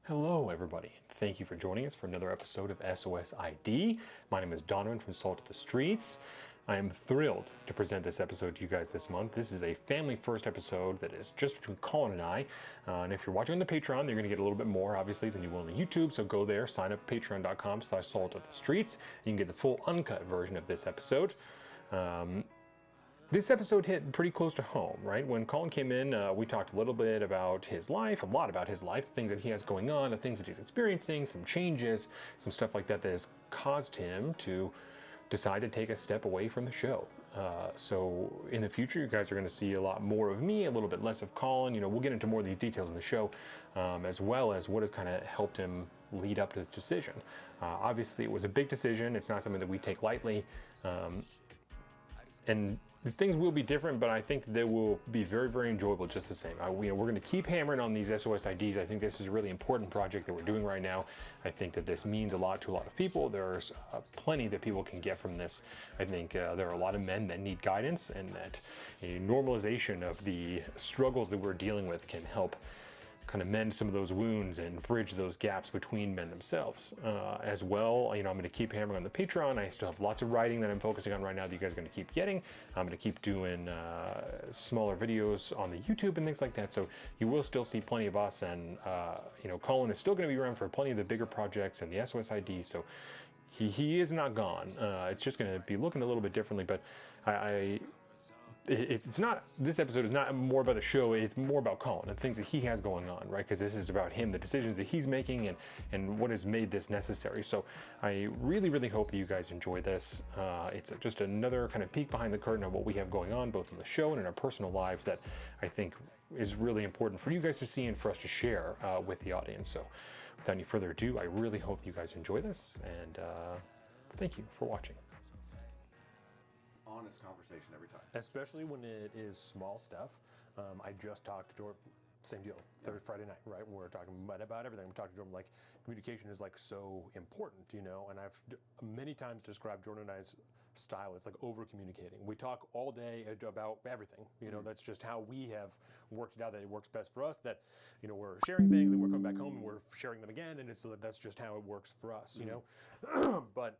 Hello, everybody. Thank you for joining us for another episode of SOS ID. My name is Donovan from Salt of the Streets. I am thrilled to present this episode to you guys this month. This is a family-first episode that is just between Colin and I. And if you're watching on the Patreon, you're going to get a little bit more, obviously, than you will on YouTube. So go there, sign up patreon.com/saltofthestreets. You can get the full uncut version of this episode. This episode hit pretty close to home, right? When Colin came in, we talked a little bit about his life, a lot about his life, the things that he has going on, the things that he's experiencing, some changes, some stuff like that that has caused him to decide to take a step away from the show. So in the future, you guys are going to see a lot more of me, a little bit less of Colin. You know, we'll get into more of these details in the show, as well as what has kind of helped him lead up to this decision. Obviously, it was a big decision. It's not something that we take lightly. And things will be different, but I think they will be very, very enjoyable just the same. We're going to keep hammering on these SOS IDs. I think this is a really important project that we're doing right now. I think that this means a lot to a lot of people. There's plenty that people can get from this. I think there are a lot of men that need guidance, and that a normalization of the struggles that we're dealing with can help kind of mend some of those wounds and bridge those gaps between men themselves. As well, you know, I'm going to keep hammering on the Patreon. I still have lots of writing that I'm focusing on right now that you guys are going to keep getting. I'm going to keep doing smaller videos on the YouTube and things like that. So you will still see plenty of us, and you know, Colin is still going to be around for plenty of the bigger projects and the SOS ID. So he is not gone. It's just going to be looking a little bit differently, but it's not, this episode is not more about the show, it's more about Colin and things that he has going on, right? Because this is about him, the decisions that he's making, and what has made this necessary. So I really, really hope that you guys enjoy this. It's just another kind of peek behind the curtain of what we have going on, both in the show and in our personal lives, that I think is really important for you guys to see and for us to share with the audience. So without any further ado, I really hope you guys enjoy this, and thank you for watching. Honest conversation every time. Especially when it is small stuff. I just talked to Jordan, same deal, Friday night, right? We're talking about everything. We talked to Jordan, like, communication is like so important, you know, and I've many times described Jordan and I's style as like over communicating. We talk all day about everything, you know, that's just how we have worked it out, that it works best for us, that, you know, we're sharing things and we're coming back home and we're sharing them again, and that's just how it works for us, you know. But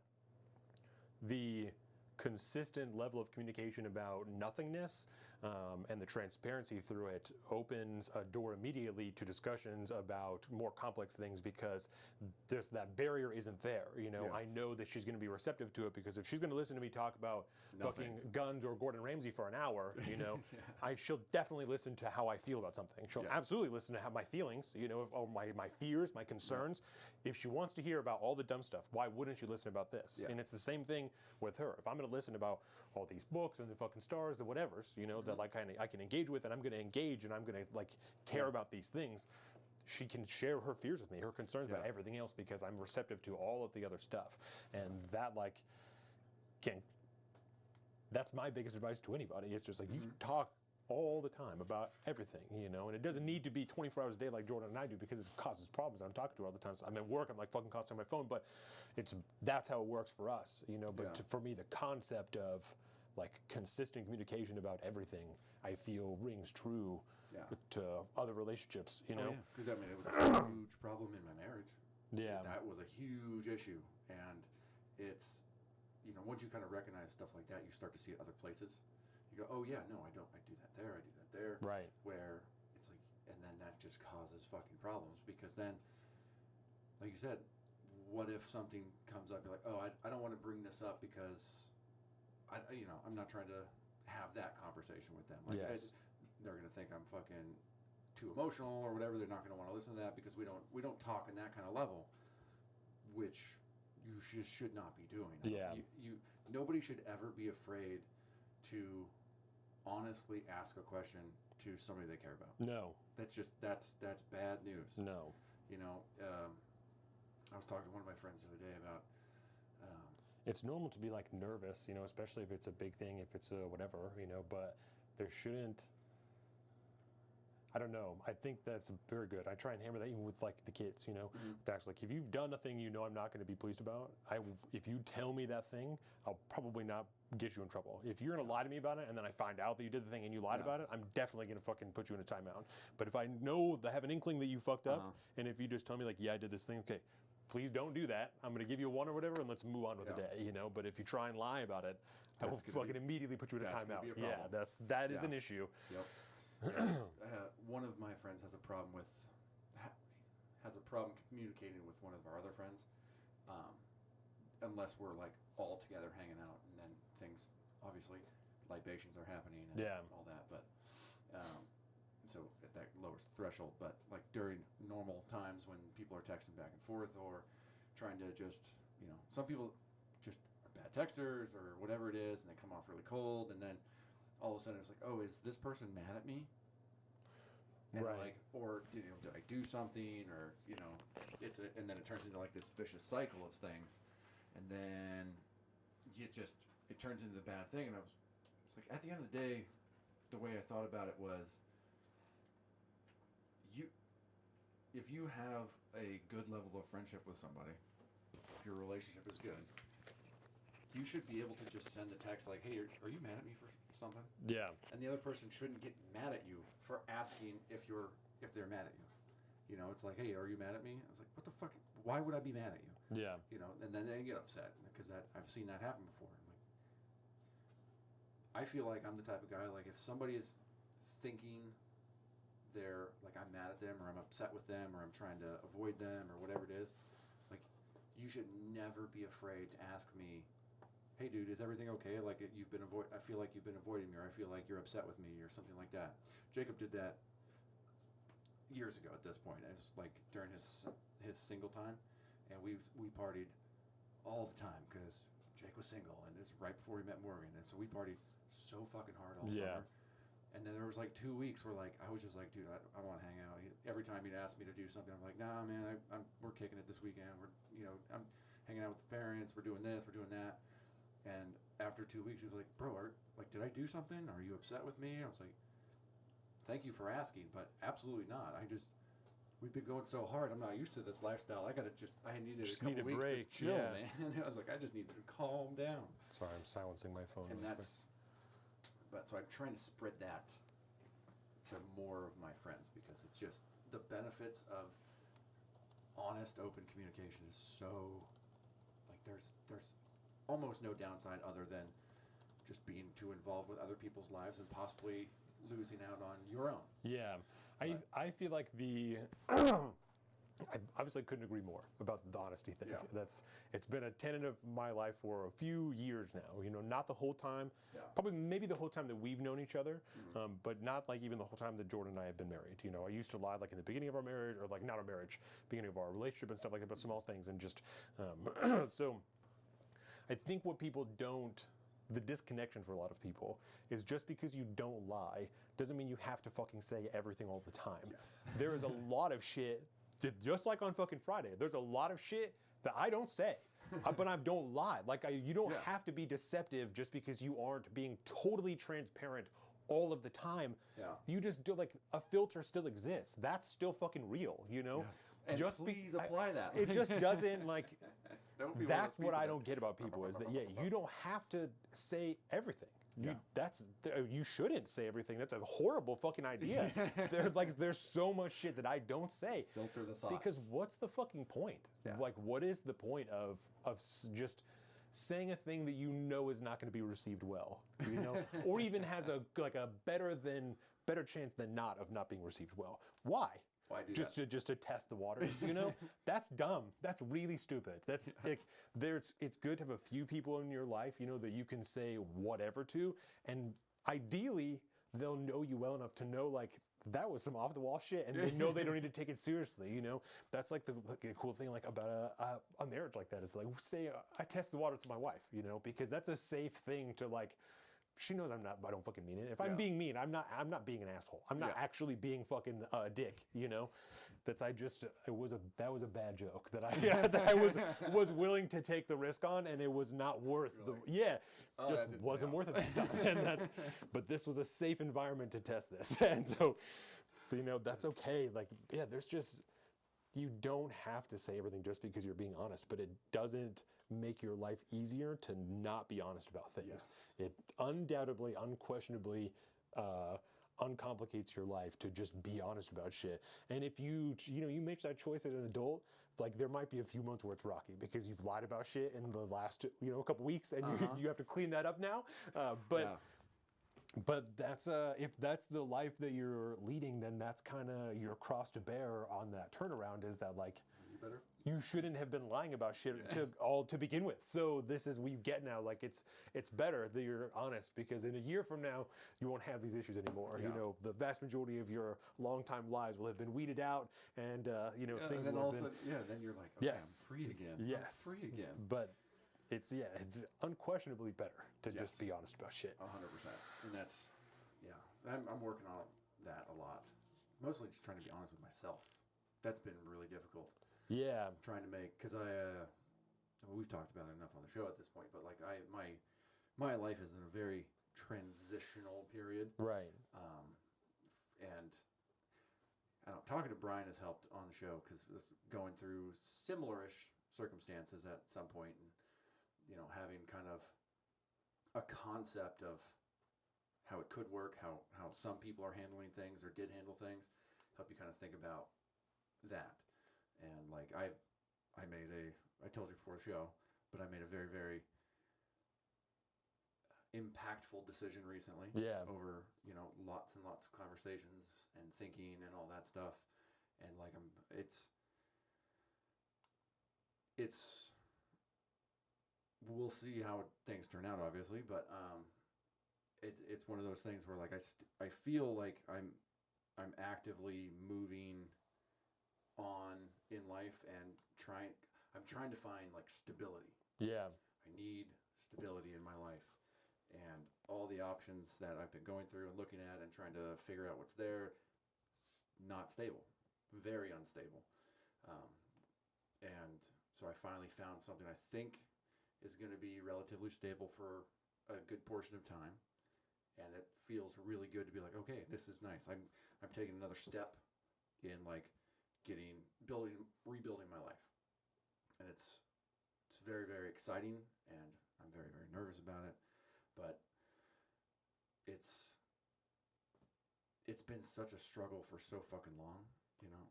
the consistent level of communication about nothingness and the transparency through it opens a door immediately to discussions about more complex things, because there's that barrier isn't there. You know, I know that she's going to be receptive to it, because if she's going to listen to me talk about fucking guns or Gordon Ramsay for an hour, you know, she'll definitely listen to how I feel about something. She'll absolutely listen to how my feelings, you know, or my fears, my concerns. If she wants to hear about all the dumb stuff, why wouldn't she listen about this? And it's the same thing with her. If I'm going to listen about all these books and the fucking stars, the whatevers, you know, that like I can engage with, and I'm going to engage, and I'm going to like care about these things, she can share her fears with me, her concerns about everything else, because I'm receptive to all of the other stuff. And that, like, that's my biggest advice to anybody. It's just like, you talk all the time about everything, you know, and it doesn't need to be 24 hours a day like Jordan and I do, because it causes problems. I'm talking to her all the time. So I'm at work, I'm like fucking constantly on my phone, but that's how it works for us, you know. But for me, the concept of like consistent communication about everything, I feel rings true to other relationships, you know. Because I mean, it was a huge problem in my marriage. That was a huge issue, and it's, you know, once you kind of recognize stuff like that, you start to see it other places. You go, oh yeah, no, I do that there, I do that there. Right. Where it's like, and then that just causes fucking problems, because then, like you said, what if something comes up, you're like, oh, I don't want to bring this up because you know, I'm not trying to have that conversation with them. Like, they're going to think I'm fucking too emotional or whatever. They're not going to want to listen to that, because we don't talk in that kind of level, which you just should not be doing. Nobody should ever be afraid to honestly ask a question to somebody they care about. No. That's bad news. No. You know, I was talking to one of my friends the other day about it's normal to be like nervous, you know, especially if it's a big thing, if it's a whatever, you know, but there shouldn't, I don't know. I think that's very good. I try and hammer that even with like the kids, you know. That's like, if you've done a thing you know I'm not going to be pleased about, if you tell me that thing, I'll probably not get you in trouble. If you're going to lie to me about it and then I find out that you did the thing and you lied about it, I'm definitely going to fucking put you in a timeout. But if I know, I have an inkling that you fucked up, and if you just tell me like, yeah, I did this thing, okay, please don't do that. I'm going to give you a 1 or whatever, and let's move on with the day, you know. But if you try and lie about it, I will fucking immediately put you in a timeout. Yeah, that is an issue. Yep. One of my friends has a problem communicating with one of our other friends, unless we're like all together hanging out, and then things, obviously, libations are happening and all that. But so that lowers the threshold. But like during normal times when people are texting back and forth or trying to just, you know, some people just are bad texters or whatever it is, and they come off really cold, and then all of a sudden it's like, oh, is this person mad at me? And like, or you know, did I do something, or you know, and then it turns into like this vicious cycle of things, and then it turns into the bad thing. And it's like, at the end of the day, the way I thought about it was, if you have a good level of friendship with somebody, if your relationship is good, you should be able to just send a text like, hey, are you mad at me for something? Yeah. And the other person shouldn't get mad at you for asking if they're mad at you. You know, it's like, hey, are you mad at me? I was like, what the fuck? Why would I be mad at you? Yeah. You know, and then they get upset because I've seen that happen before. I'm like, I feel like I'm the type of guy, like if somebody is thinking they're like, I'm mad at them or I'm upset with them or I'm trying to avoid them or whatever it is, like, you should never be afraid to ask me, hey dude, is everything okay? Like I feel like you've been avoiding me, or I feel like you're upset with me, or something like that. Jacob did that years ago at this point. It was like during his single time, and we partied all the time because Jake was single, and it's right before we met Morgan, and so we partied so fucking hard all summer. And then there was like 2 weeks where like I was just like, dude, I want to hang out. Every time he'd ask me to do something, I'm like, nah, man, we're kicking it this weekend. I'm hanging out with the parents. We're doing this. We're doing that. And after 2 weeks, he was like, bro, did I do something? Are you upset with me? I was like, thank you for asking, but absolutely not. We've been going so hard. I'm not used to this lifestyle. I needed a couple weeks to chill, man. I was like, I just needed to calm down. Sorry, I'm silencing my phone. And so I'm trying to spread that to more of my friends, because it's just the benefits of honest, open communication is so, like, there's almost no downside other than just being too involved with other people's lives and possibly losing out on your own. Yeah. I feel like I obviously couldn't agree more about the honesty thing. Yeah. It's been a tenet of my life for a few years now. You know, not the whole time. Yeah. Probably maybe the whole time that we've known each other, but not like even the whole time that Jordan and I have been married. You know, I used to lie like in the beginning of our marriage, or like not our marriage, beginning of our relationship and stuff like that, about small things, and just so. I think what people don't, the disconnection for a lot of people is just because you don't lie doesn't mean you have to fucking say everything all the time. Yes. There is a lot of shit, just like on fucking Friday, there's a lot of shit that I don't say, but I don't lie. Like you don't have to be deceptive just because you aren't being totally transparent all of the time. Yeah. You just do, like, a filter still exists. That's still fucking real, you know? Yes. And just please apply that. It just doesn't, like, that's what I don't get about people is that, you don't have to say everything. You shouldn't say everything. That's a horrible fucking idea. There's so much shit that I don't say. Filter the thoughts. Because what's the fucking point? Yeah. Like, what is the point of just saying a thing that you know is not going to be received well, you know, or even has a better chance than not of not being received well? Why? Why do just that? Just to test the waters, you know? That's dumb. That's really stupid. It's good to have a few people in your life, you know, that you can say whatever to, and ideally they'll know you well enough to know, like, that was some off the wall shit, and they know they don't need to take it seriously, you know? That's like the cool thing, like, about a marriage like that is, like, say I test the waters with my wife, you know, because that's a safe thing to, like, she knows I don't fucking mean it. If I'm being mean, I'm not being an asshole. I'm not actually being fucking a dick, you know? That was a bad joke that I was willing to take the risk on, and it was not worth wasn't worth it at the time. But this was a safe environment to test this. And so You know, that's okay. Like, yeah, there's just, you don't have to say everything just because you're being honest, but it doesn't make your life easier to not be honest about things. Yes. It undoubtedly, unquestionably, uncomplicates your life to just be honest about shit. And if you you make that choice as an adult, like there might be a few months where it's rocky because you've lied about shit in the last couple weeks, and you have to clean that up now. But that's if that's the life that you're leading, then that's kind of your cross to bear on that turnaround, is that like you shouldn't have been lying about shit to begin with. So this is what you get now. Like it's better that you're honest, because in a year from now you won't have these issues anymore. Yeah. You know, the vast majority of your longtime lies will have been weeded out, and things and then will all have of a been. sudden, then you're like, okay, Yes. I'm free again. Yes. I'm free again. But it's unquestionably better to just be honest about shit. 100%. And that's, I'm working on that a lot. Mostly just trying to be honest with myself. That's been really difficult. Yeah. Trying to make, because we've talked about it enough on the show at this point, but like my life is in a very transitional period. Right. And I don't know, talking to Brian has helped on the show, because going through similar-ish circumstances at some point, and having kind of a concept of how it could work, how some people are handling things or did handle things, help you kind of think about that. And like I told you before the show, but I made a very, very impactful decision recently. Yeah. Over, lots and lots of conversations and thinking and all that stuff. And like we'll see how things turn out, obviously, but it's one of those things where like I feel like I'm actively moving on in life, and I'm trying to find like stability. Yeah. I need stability in my life, and all the options that I've been going through and looking at and trying to figure out what's there, not stable, very unstable. And so I finally found something I think is going to be relatively stable for a good portion of time, and it feels really good to be like, okay, this is nice. I'm taking another step in like rebuilding my life, and it's very, very exciting, and I'm very, very nervous about it, but it's been such a struggle for so fucking long.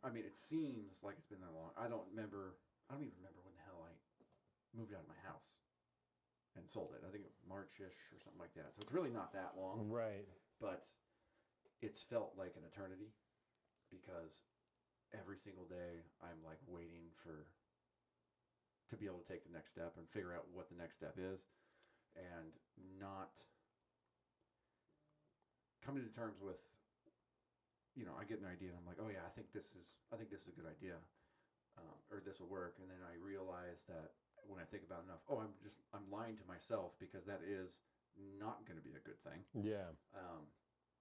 I mean, it seems like it's been that long. I don't even remember when the hell I moved out of my house and sold it. I think it was March-ish or something like that. So it's really not that long. Right. But it's felt like an eternity, because every single day I'm like waiting to be able to take the next step and figure out what the next step is, and not coming to terms with, I get an idea and I'm like, oh yeah, I think this is a good idea, or this will work. And then I realize that when I think about it enough, I'm lying to myself, because that is not going to be a good thing. Yeah.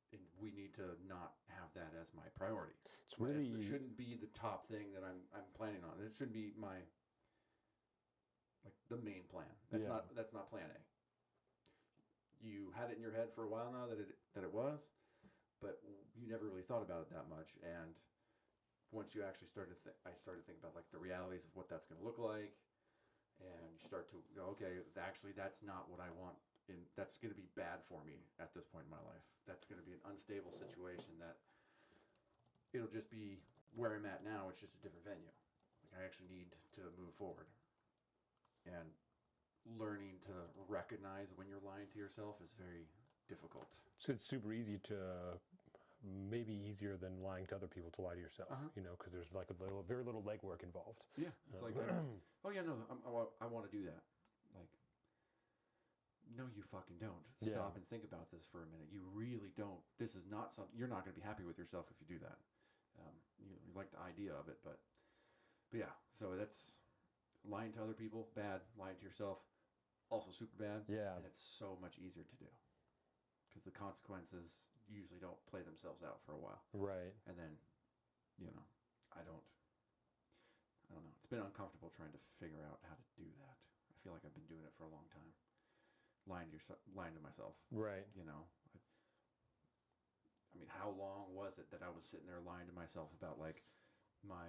And we need to not have that as my priority. It shouldn't be the top thing that I'm planning on. It shouldn't be the main plan. That's not plan A. You had it in your head for a while now that it was, but you never really thought about it that much. And once you actually I started thinking about like the realities of what that's going to look like, and you start to go, okay, actually that's not what I want. And that's going to be bad for me at this point in my life. That's going to be an unstable situation that it'll just be where I'm at now. It's just a different venue. Like I actually need to move forward. And learning to recognize when you're lying to yourself is very difficult. So it's super easy maybe easier than lying to other people to lie to yourself, because there's like very little legwork involved. Yeah. It's like, oh yeah, no, I want to do that. Like, no, you fucking don't. Stop and think about this for a minute. You really don't. This is not something, you're not going to be happy with yourself if you do that. You like the idea of it, but yeah, so that's lying to other people, bad. Lying to yourself, also super bad. Yeah. And it's so much easier to do, because the consequences usually don't play themselves out for a while. Right. And then, I don't know. It's been uncomfortable trying to figure out how to do that. I feel like I've been doing it for a long time. Lying to myself. Right. I mean, how long was it that I was sitting there lying to myself about like my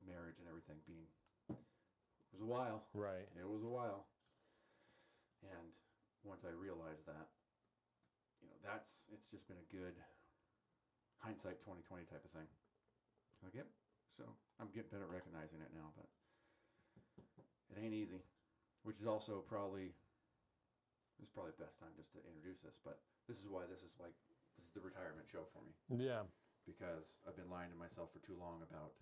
marriage and everything being, it was a while. Right. It was a while. And once I realized that, you know, it's just been a good hindsight 2020 type of thing. Like, yep. So I'm getting better at recognizing it now, but it ain't easy, which is also probably the best time just to introduce this, but this is why this is the retirement show for me. Yeah. Because I've been lying to myself for too long about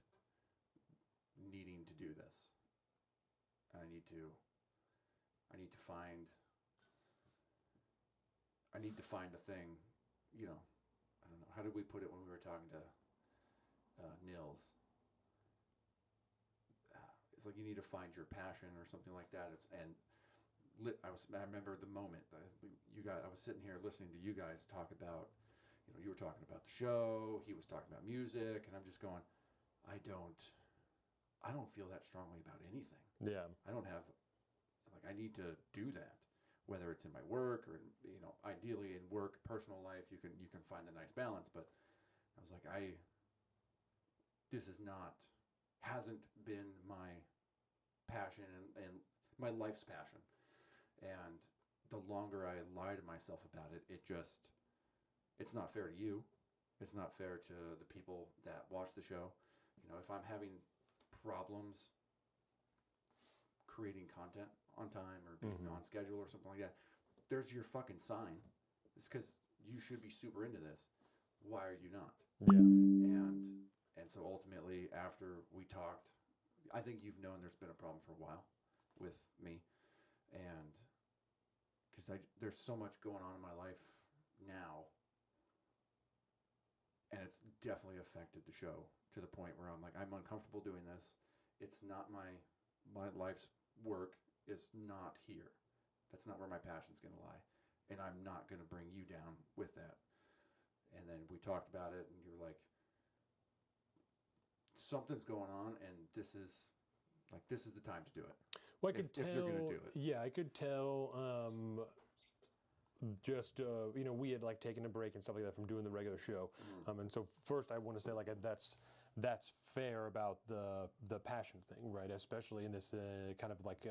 needing to do this. I need to find a thing, you know, I don't know, how did we put it when we were talking to Nils? It's like you need to find your passion or something like that. I remember the moment I was sitting here listening to you guys talk about, you know, you were talking about the show, he was talking about music, and I'm just going, I don't feel that strongly about anything. Yeah. I don't have, like, I need to do that, whether it's in my work or, you know, ideally in work, personal life, you can find the nice balance. But I was like, this hasn't been my passion and my life's passion. And the longer I lie to myself about it, it's not fair to you. It's not fair to the people that watch the show. You know, if I'm having problems creating content on time or being on schedule or something like that, there's your fucking sign. It's because you should be super into this. Why are you not? Yeah. And so ultimately, after we talked, I think you've known there's been a problem for a while with me, and because there's so much going on in my life now, and it's definitely affected the show to the point where I'm like, I'm uncomfortable doing this. It's not my life's work is not here. That's not where my passion's going to lie, and I'm not going to bring you down with that. And then we talked about it, and you were like, something's going on, and this is the time to do it. Well, I could tell. If you're going to do it. Yeah, I could tell. You know, we had like taken a break and stuff like that from doing the regular show, and so first I want to say like that's fair about the passion thing, right? Especially in this kind of like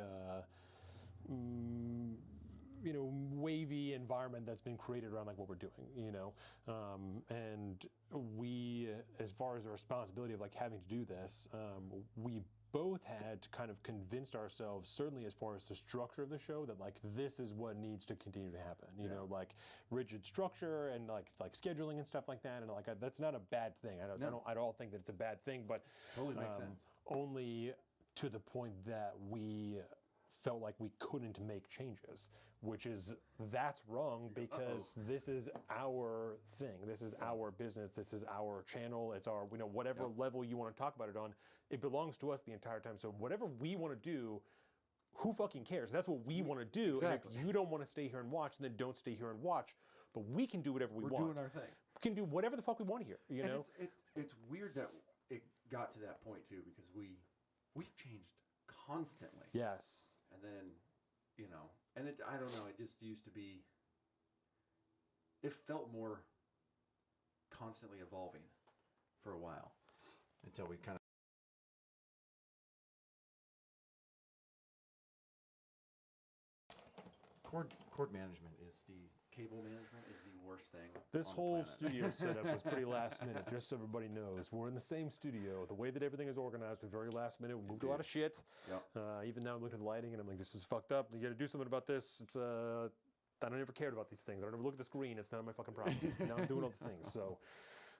you know, wavy environment that's been created around like what we're doing, you know, and we, as far as the responsibility of like having to do this, we both had to kind of convince ourselves, certainly as far as the structure of the show, that like this is what needs to continue to happen, you know, like rigid structure and like scheduling and stuff like that, and like that's not a bad thing. I don't at all think that it's a bad thing, but totally makes sense. Only to the point that we felt like we couldn't make changes, that's wrong, because this is our thing, this is our business, this is our channel, it's our, you know, whatever level you want to talk about it on, it belongs to us the entire time. So whatever we want to do, who fucking cares? That's what we want to do. Exactly. And if you don't want to stay here and watch, then don't stay here and watch. But we can do whatever we want. We're doing our thing. We can do whatever the fuck we want here. You know. It's weird that it got to that point too, because we've changed constantly. Yes. And then, you know, and I don't know, it just used to be, it felt more constantly evolving for a while until we kind of. Cord management cable management is the worst thing. This on whole the planet. studio setup was pretty last minute, just so everybody knows. We're in the same studio. The way that everything is organized was very last minute. We moved a lot of shit. Yep. Even now I'm looking at the lighting and I'm like, this is fucked up. You gotta do something about this. It's I don't ever cared about these things. I don't ever look at the screen. It's none of my fucking problem. Now I'm doing all the things. So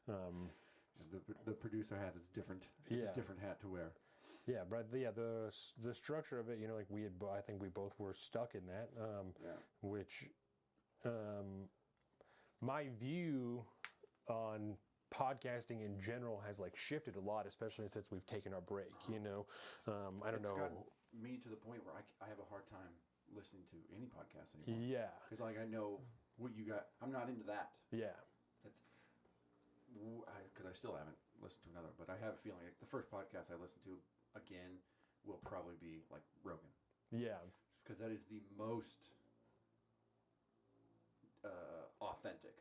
the producer hat is different. It's a different hat to wear. Yeah, but the structure of it, you know, like I think we both were stuck in that, which my view on podcasting in general has like shifted a lot, especially since we've taken our break. You know, I don't know. It's gotten me to the point where I have a hard time listening to any podcast anymore. Yeah, because like I know what you got. I'm not into that. Yeah, that's because I still haven't listened to another, but I have a feeling like the first podcast I listened to again will probably be like Rogan. Yeah, because that is the most authentic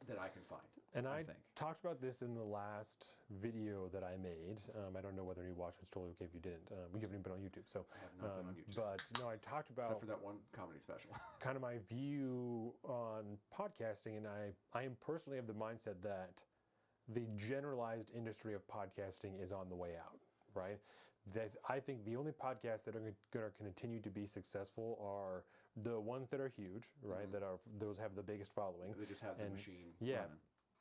that I can find. And I think. talked about this in the last video that I made. I don't know whether you watched it. It's totally okay if you didn't. We haven't even been on YouTube, so. I have not been on YouTube. But no, I talked about Except for that one comedy special. kind of my view on podcasting, and I am personally of the mindset that the generalized industry of podcasting is on the way out, right? That I think the only podcasts that are going to continue to be successful are the ones that are huge, right? That are those have the biggest following. They just have the machine Yeah,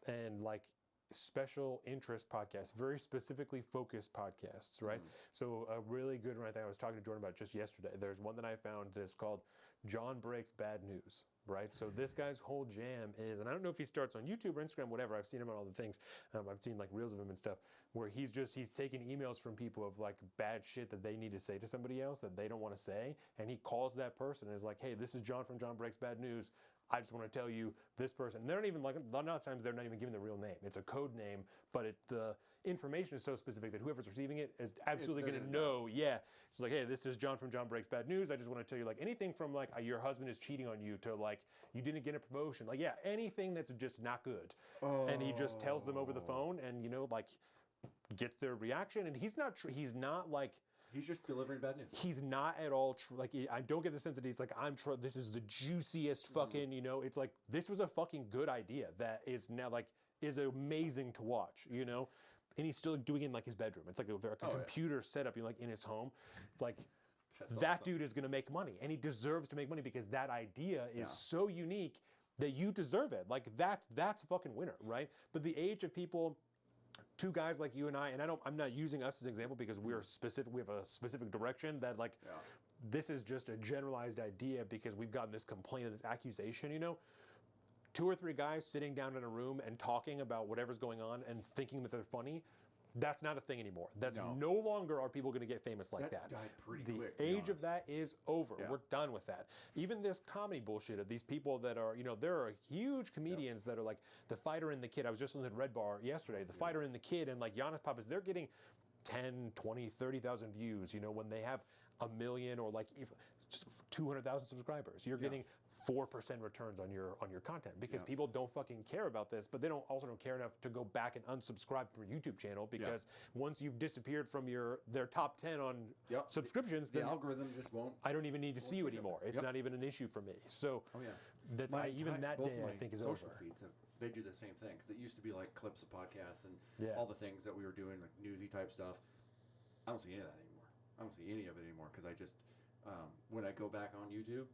running. and like special interest podcasts, very specifically focused podcasts, right? So a really good one I think I was talking to Jordan about just yesterday. There's one that I found that's called John Breaks Bad News, right? So this guy's whole jam is, and I don't know if he starts on YouTube or Instagram, whatever. I've seen him on all the things. I've seen like reels of him and stuff where he's taking emails from people of like bad shit that they need to say to somebody else that they don't want to say. And he calls that person and is like, hey, this is John from John Breaks Bad News. I just want to tell you this person. And they're not even like, a lot of times they're not even giving the real name. It's a code name, but the information is so specific that whoever's receiving it is absolutely going to know. Yeah. It's like, hey, this is John from John Breaks Bad News. I just want to tell you like anything from like your husband is cheating on you to like you didn't get a promotion. Like, yeah, anything that's just not good. And he just tells them over the phone and, like gets their reaction. And he's not like, he's just delivering bad news. He's not at all like I don't get the sense that he's like this is the juiciest fucking it's like this was a fucking good idea that is now like is amazing to watch, and he's still doing it in like his bedroom. It's like a computer setup, like in his home. Like that dude is gonna make money, and he deserves to make money because that idea is so unique that you deserve it. Like that's a fucking winner, right? But the age of people. Two guys like you and I, and I'm not using us as an example because we have a specific direction that like, this is just a generalized idea because we've gotten this complaint, this accusation, 2 or 3 guys sitting down in a room and talking about whatever's going on and thinking that they're funny. That's not a thing anymore. That's no longer are people going to get famous like that. Died pretty quick. The age of that is over. Yeah. We're done with that. Even this comedy bullshit of these people that are, there are huge comedians that are like the Fighter and the Kid. I was just listening to Red Bar yesterday. The Fighter and the Kid and like Giannis Papas, they're getting 10, 20, 30,000 views, when they have 1 million or like just 200,000 subscribers. You're getting 4% returns on your content because people don't fucking care about this, but they also don't care enough to go back and unsubscribe from your YouTube channel because once you've disappeared from their top 10 on subscriptions, the algorithm just won't. I don't even need to see you anymore. It's not even an issue for me. So that's even that day I think is over. Social feeds they do the same thing because it used to be like clips of podcasts and all the things that we were doing, like newsy type stuff. I don't see any of that anymore. I don't see any of it anymore because I just when I go back on YouTube.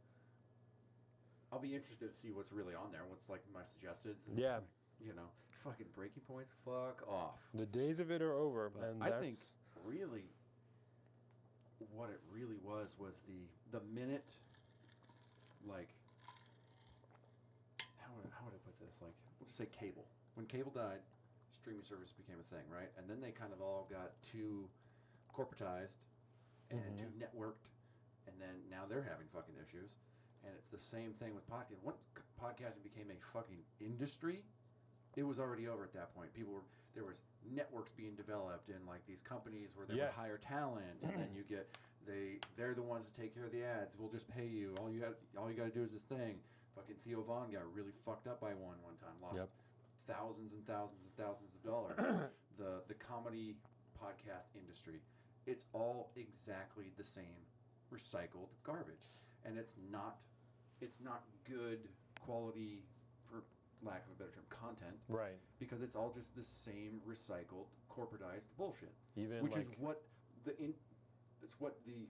I'll be interested to see what's really on there. What's like my suggestions. And, fucking breaking points. Fuck off. The days of it are over. But and I think really, what it really was the minute, like, how would I put this? Like, we'll just say cable. When cable died, streaming service became a thing, right? And then they kind of all got too corporatized and too networked, and then now they're having fucking issues. And it's the same thing with podcasting. Once podcasting became a fucking industry, it was already over at that point. There was networks being developed and like these companies where they would hire talent, and then they're the ones that take care of the ads. We'll just pay you. All you got to do is this thing. Fucking Theo Von got really fucked up by one time. Lost thousands and thousands and thousands of dollars. The comedy podcast industry, it's all exactly the same recycled garbage, and it's not good quality, for lack of a better term, content. Right. Because it's all just the same recycled, corporatized bullshit. Which is what it's what the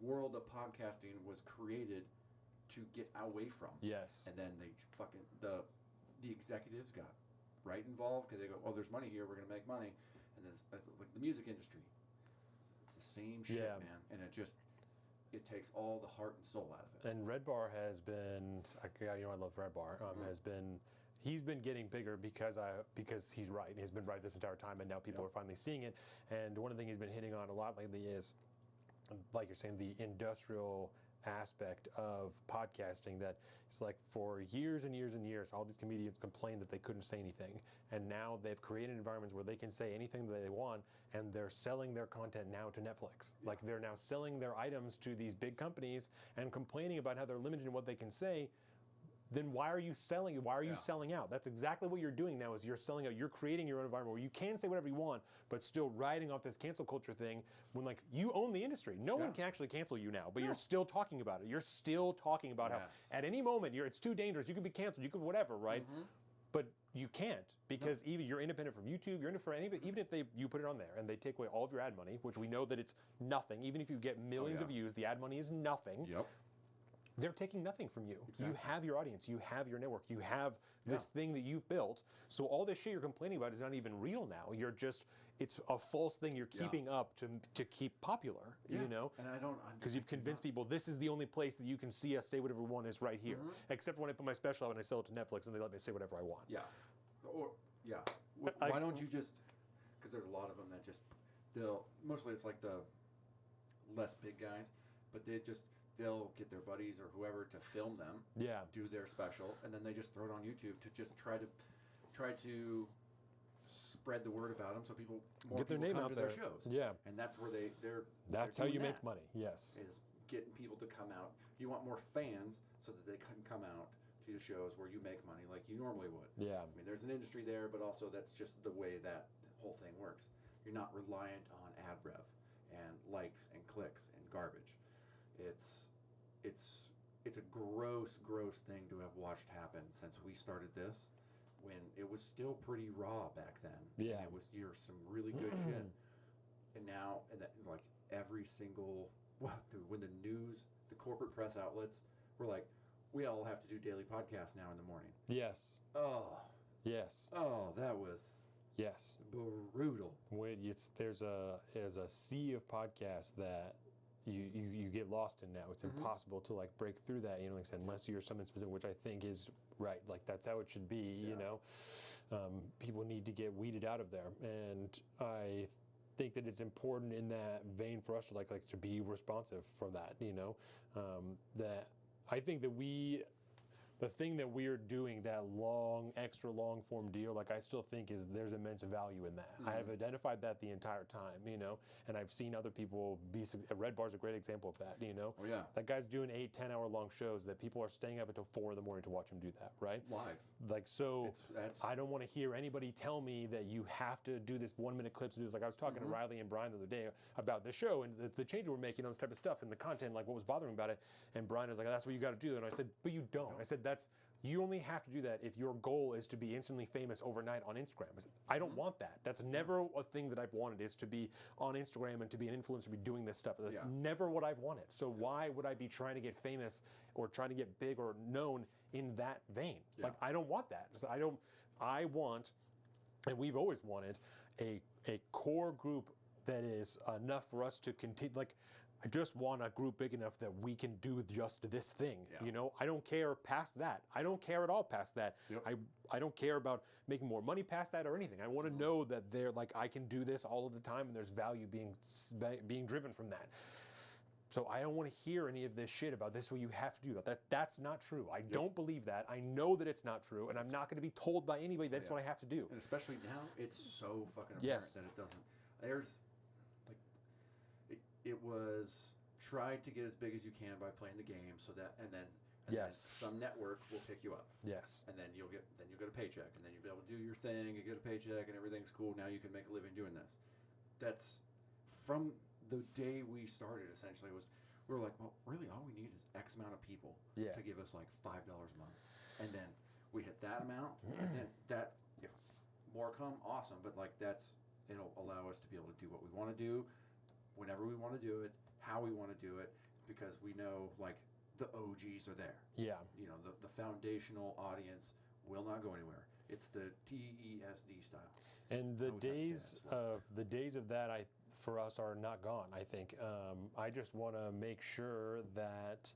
world of podcasting was created to get away from. Yes. And then they fucking the executives got right involved because they go, oh, there's money here, we're gonna make money, and then it's like the music industry. It's the same shit, man, and it takes all the heart and soul out of it. And Red Bar has been, I love Red Bar, he's been getting bigger because he's right. He's been right this entire time, and now people are finally seeing it. And one of the things he's been hitting on a lot lately is, like you're saying, the industrial aspect of podcasting, that it's like for years and years and years, all these comedians complained that they couldn't say anything. And now they've created environments where they can say anything that they want, and they're selling their content now to Netflix. Like they're now selling their items to these big companies and complaining about how they're limited in what they can say. then why are you selling? Why are you selling out? That's exactly what you're doing now. Is you're selling out. You're creating your own environment where you can say whatever you want, but still riding off this cancel culture thing. When like you own the industry, no one can actually cancel you now, but you're still talking about it. You're still talking about how at any moment it's too dangerous. You could be canceled. You could whatever, right? But you can't because even you're independent from YouTube. You're independent for anybody. Even if you put it on there and they take away all of your ad money, which we know that it's nothing. Even if you get millions of views, the ad money is nothing. They're taking nothing from you. You have your audience. You have your network. You have this thing that you've built. So all this shit you're complaining about is not even real now. You're just, it's a false thing you're keeping up to keep popular, you know? And I don't... Because you've convinced people this is the only place that you can see us say whatever we want is right here. Except for when I put my special out and I sell it to Netflix and they let me say whatever I want. Or, why don't you just... Because there's a lot of them that just... Mostly it's like the less big guys, but they'll get their buddies or whoever to film them, do their special, and then they just throw it on YouTube to just try to spread the word about them so more get their people name come out to there. their shows. And that's where that's how you make money. Yes, is getting people to come out. You want more fans so that they can come out to the shows where you make money like you normally would. I mean, there's an industry there, but also that's just the way that whole thing works. You're not reliant on ad rev and likes and clicks and garbage. It's a gross thing to have watched happen since we started this, when it was still pretty raw back then. And it was some really good shit. And now, like every single when the news, the corporate press outlets were like, we all have to do daily podcasts now in the morning. Yes. Oh. Yes. Oh, that was. Yes. Brutal. There's a sea of podcasts that you get lost in now. It's impossible to like break through that, you know, like I said, unless you're something specific, which I think is right. Like that's how it should be, you know. People need to get weeded out of there. And I think that it's important in that vein for us to like to be responsive for that, you know. That I think that the thing that we're doing, that extra long form deal, like I still think there's immense value in that. I have identified that the entire time, you know, and I've seen other people Red Bar's a great example of that, you know. That guy's doing 8-10 hour long shows that people are staying up until 4 a.m. to watch him do that, right? Live. Like, so I don't want to hear anybody tell me that you have to do this 1-minute clips and do this. Like I was talking to Riley and Brian the other day about the show and the change we're making on this type of stuff and the content, like what was bothering about it. And Brian was like, that's what you got to do. And I said, but you don't. I said, you only have to do that if your goal is to be instantly famous overnight on Instagram. I don't want that. That's never a thing that I've wanted, is to be on Instagram and to be an influencer, be doing this stuff. That's never what I've wanted. So why would I be trying to get famous or trying to get big or known in that vein? Like, I don't want that. So I want, and we've always wanted, a core group that is enough for us to continue. Like, I just want a group big enough that we can do just this thing. You know, I don't care past that. I don't care at all past that. I don't care about making more money past that or anything. I want to know that I can do this all of the time and there's value being driven from that. So I don't want to hear any of this shit about this way you have to do that. That's not true. I don't believe that. I know that it's not true, and I'm not going to be told by anybody that's what I have to do. And especially now, it's so fucking apparent that it doesn't. It was tried to get as big as you can by playing the game, so that and then some network will pick you up. And then you'll get a paycheck, and then you'll be able to do your thing, you get a paycheck, and everything's cool. Now you can make a living doing this. That's from the day we started. Essentially, we were like, well, really, all we need is X amount of people to give us like $5 a month, and then we hit that amount, and then that if more come, awesome. But like it'll allow us to be able to do what we want to do, whenever we want to do it, how we want to do it, because we know like the OGs are there. You know, the foundational audience will not go anywhere. It's the TESD style. And the days of that for us are not gone, I think. I just want to make sure that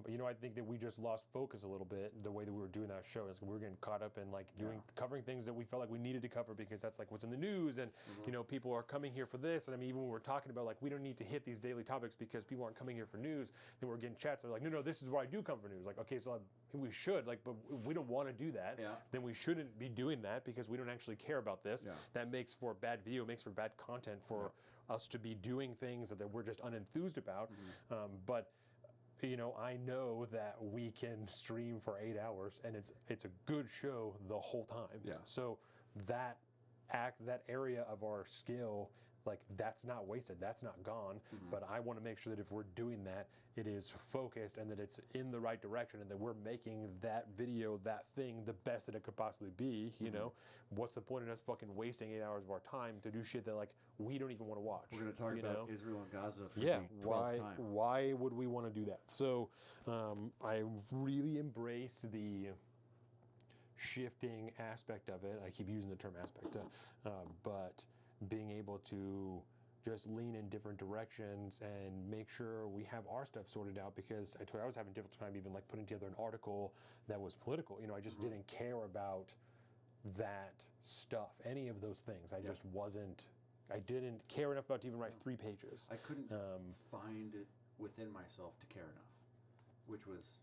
you know, I think that we just lost focus a little bit the way that we were doing that show. We were getting caught up in like covering things that we felt like we needed to cover because that's like what's in the news, and you know, people are coming here for this. And I mean, even when we're talking about like we don't need to hit these daily topics because people aren't coming here for news, then we're getting chats. They're like, no, this is where I do come for news. Like, okay, so we should, like, but if we don't want to do that, then we shouldn't be doing that because we don't actually care about this. That makes for bad video, makes for bad content for us to be doing things that we're just unenthused about. But I know that we can stream for 8 hours and it's a good show the whole time. Yeah. So that area of our skill, like that's not wasted, that's not gone. But I want to make sure that if we're doing that, it is focused and that it's in the right direction and that we're making that video, that thing, the best that it could possibly be. What's the point in us fucking wasting 8 hours of our time to do shit that like we don't even want to watch? We're going to talk about Israel and Gaza for yeah, the 12th time. Why would we want to do that? So I've really embraced the shifting aspect of it. I keep using the term aspect, but being able to just lean in different directions and make sure we have our stuff sorted out, because I told you I was having a difficult time even like putting together an article that was political. I just didn't care about that stuff, any of those things. I didn't care enough about to even write 3 pages. I couldn't find it within myself to care enough, which was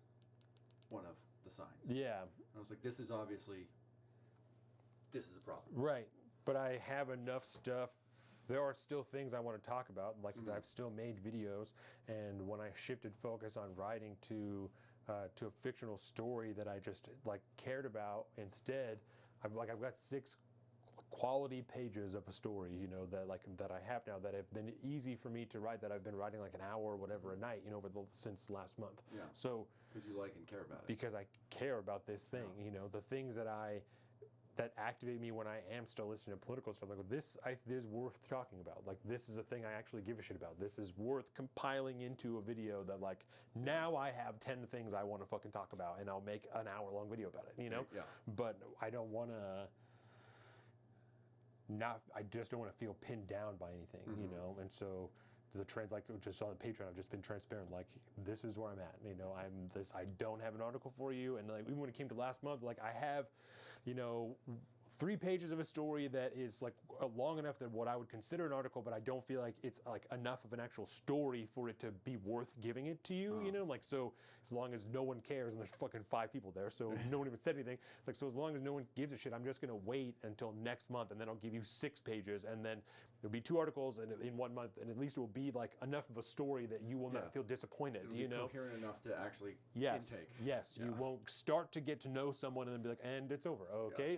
one of the signs. Yeah. I was like, this is a problem. Right. But I have enough stuff. There are still things I want to talk about. Like I've still made videos, and when I shifted focus on writing to a fictional story that I just like cared about instead, I've got 6 quality pages of a story, that I have now that have been easy for me to write, that I've been writing like an hour or whatever a night, since last month. Yeah. So because you like and care about it. Because I care about this thing, the things that activate me when I am still listening to political stuff. Like this is worth talking about. Like this is a thing I actually give a shit about. This is worth compiling into a video that like now I have 10 things I want to fucking talk about, and I'll make an hour-long video about it. Yeah. But I don't want to. I just don't want to feel pinned down by anything, and so the trend, like just on Patreon, I've just been transparent, like this is where I'm at, I don't have an article for you, and like even when it came to last month, like I have, 3 pages of a story that is like long enough that what I would consider an article, but I don't feel like it's like enough of an actual story for it to be worth giving it to you, like, so as long as no one cares, and there's fucking 5 people there, so no one even said anything, it's like, so as long as no one gives a shit, I'm just gonna wait until next month, and then I'll give you 6 pages, and then there'll be 2 articles in 1 month, and at least it will be like enough of a story that you will not feel disappointed. It'll be coherent enough to actually intake. Yes, you won't start to get to know someone and then be like, and it's over. Okay,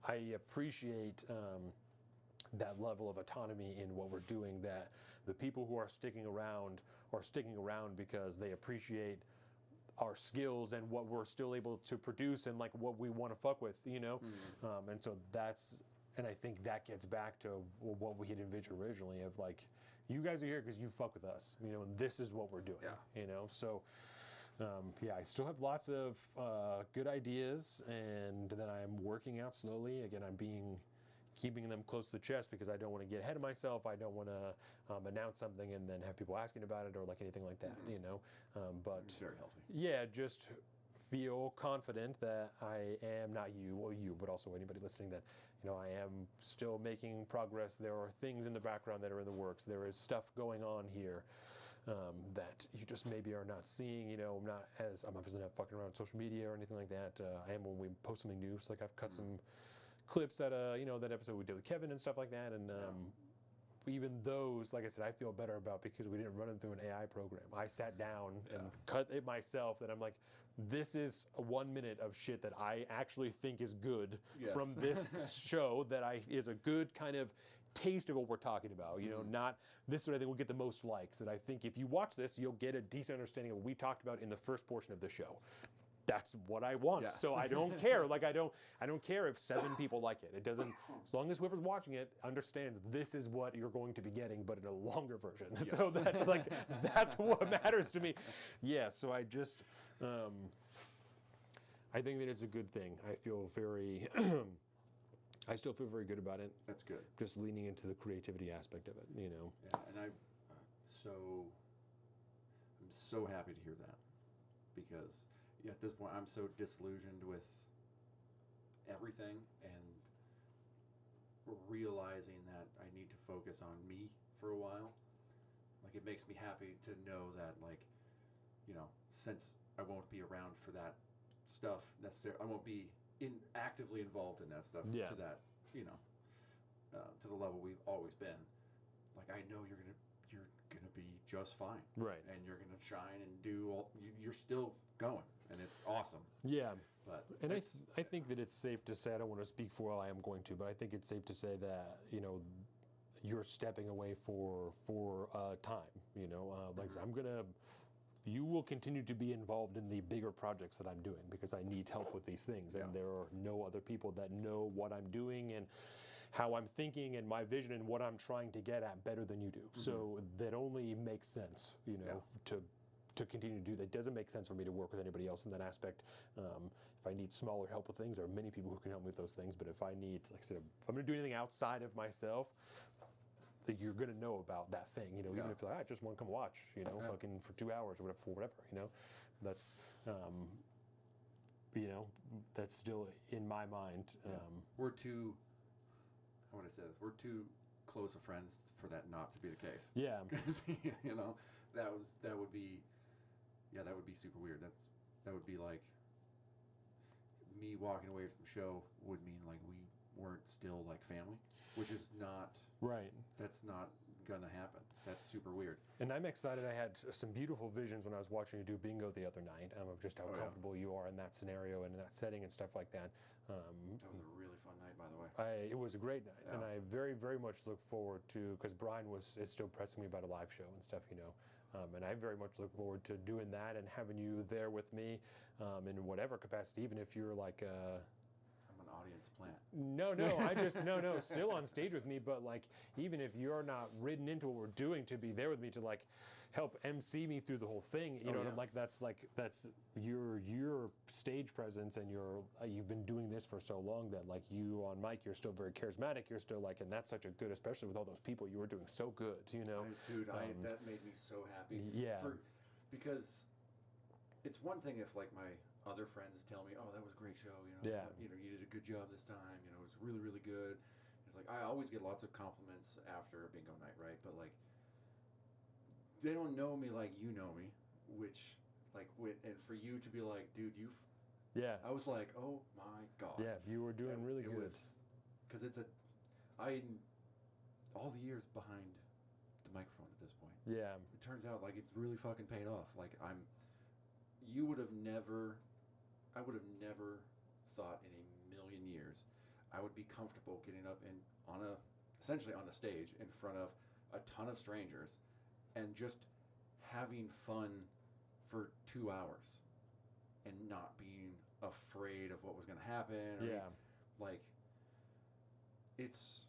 I appreciate that level of autonomy in what we're doing. That the people who are sticking around because they appreciate our skills and what we're still able to produce and like what we want to fuck with, and so and I think that gets back to what we had envisioned originally of like, you guys are here because you fuck with us, and this is what we're doing, so I still have lots of good ideas, and that I'm working out slowly. Again, keeping them close to the chest because I don't want to get ahead of myself. I don't want to announce something and then have people asking about it or like anything like that, but it's very healthy. Yeah, just feel confident that I am not you, but also anybody listening, that I am still making progress. There are things in the background that are in the works. There is stuff going on here that you just maybe are not seeing. I'm obviously not fucking around social media or anything like that. I am when we post something new. So like I've cut some clips at that episode we did with Kevin and stuff like that, and even those, like I said, I feel better about because we didn't run them through an AI program. I sat down and cut it myself, that I'm like, this is 1 minute of shit that I actually think is good from this show, that is a good kind of taste of what we're talking about, not this is what I think will get the most likes, that I think if you watch this, you'll get a decent understanding of what we talked about in the first portion of the show. That's what I want. Yes. So I don't care. Like I don't care if 7 people like it. It doesn't, as long as whoever's watching it understands this is what you're going to be getting, but in a longer version. Yes. So that's like, that's what matters to me. Yeah. So I just, I think that it's a good thing. I feel very, I still feel very good about it. That's good. Just leaning into the creativity aspect of it, Yeah, and I'm so happy to hear that, because at this point I'm so disillusioned with everything, and realizing that I need to focus on me for a while. Like, it makes me happy to know that, like, since I won't be around for that stuff necessarily, I won't be actively involved in that stuff to that, to the level we've always been. Like, I know you're gonna be just fine. Right. And you're going to shine and do all, you're still going, and it's awesome. Yeah. But And I think that it's safe to say, I don't want to speak for all I am going to, but I think it's safe to say that, you're stepping away for time, like you will continue to be involved in the bigger projects that I'm doing because I need help with these things. And there are no other people that know what I'm doing and how I'm thinking and my vision and what I'm trying to get at better than you do. So that only makes sense, to continue to do that. It doesn't make sense for me to work with anybody else in that aspect. If I need smaller help with things, there are many people who can help me with those things. But if I need, like I said, if I'm going to do anything outside of myself, that you're going to know about that thing, even if you're like, I just want to come watch, fucking for 2 hours or whatever, that's, that's still in my mind. We're too, how would I say this? We're too close of friends for that not to be the case. Yeah. Because, that would be super weird. That would be like me walking away from the show would mean like we weren't still like family, which is not right. That's not gonna happen. That's super weird. And I'm excited. I had some beautiful visions when I was watching you do bingo the other night of just how comfortable you are in that scenario and in that setting and stuff like that. That was a really fun night, by the way. It was a great night, and I very, very much look forward to, because Brian is still pressing me about a live show and stuff, and I very much look forward to doing that and having you there with me in whatever capacity, even if you're like I'm an audience plant. No, still on stage with me, but like even if you're not written into what we're doing, to be there with me to like help MC me through the whole thing, and I'm like that's your stage presence, and you've been doing this for so long that like you on mic, you're still very charismatic, you're still like, and that's such a good, especially with all those people, you were doing so good, that made me so happy. Because it's one thing if like my other friends tell me, oh, that was a great show, you did a good job this time, it was really, really good. It's like I always get lots of compliments after a bingo night, right? But like they don't know me like you know me, which like and for you to be like, dude, I was like, oh my god. Yeah, you were doing really good. Because all the years behind the microphone at this point. Yeah. It turns out like it's really fucking paid off. Like I would have never thought in a million years I would be comfortable getting up and essentially on a stage in front of a ton of strangers and just having fun for 2 hours and not being afraid of what was going to happen. Like it's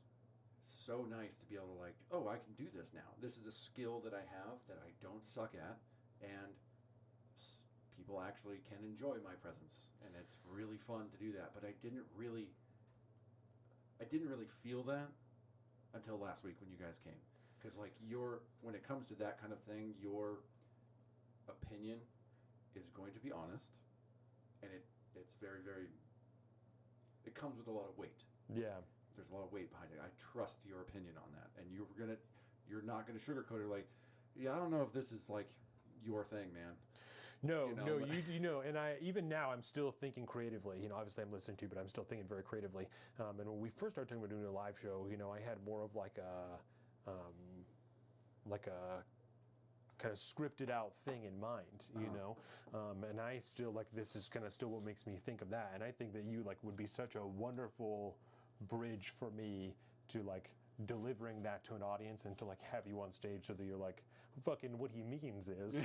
so nice to be able to like, oh, I can do this now. This is a skill that I have that I don't suck at, and people actually can enjoy my presence, and it's really fun to do that. But I didn't really feel that until last week when you guys came, because like when it comes to that kind of thing, your opinion is going to be honest, and it's very, very, it comes with a lot of weight. Yeah. There's a lot of weight behind it. I trust your opinion on that, and you're not gonna sugarcoat it like, yeah, I don't know if this is like your thing, man. No, and I even now I'm still thinking creatively. Obviously I'm listening to you, but I'm still thinking very creatively. And when we first started talking about doing a live show, I had more of like a kind of scripted out thing in mind, and I still like, this is kind of still what makes me think of that. And I think that you like would be such a wonderful bridge for me to like delivering that to an audience and to like have you on stage so that you're like, fucking what he means is,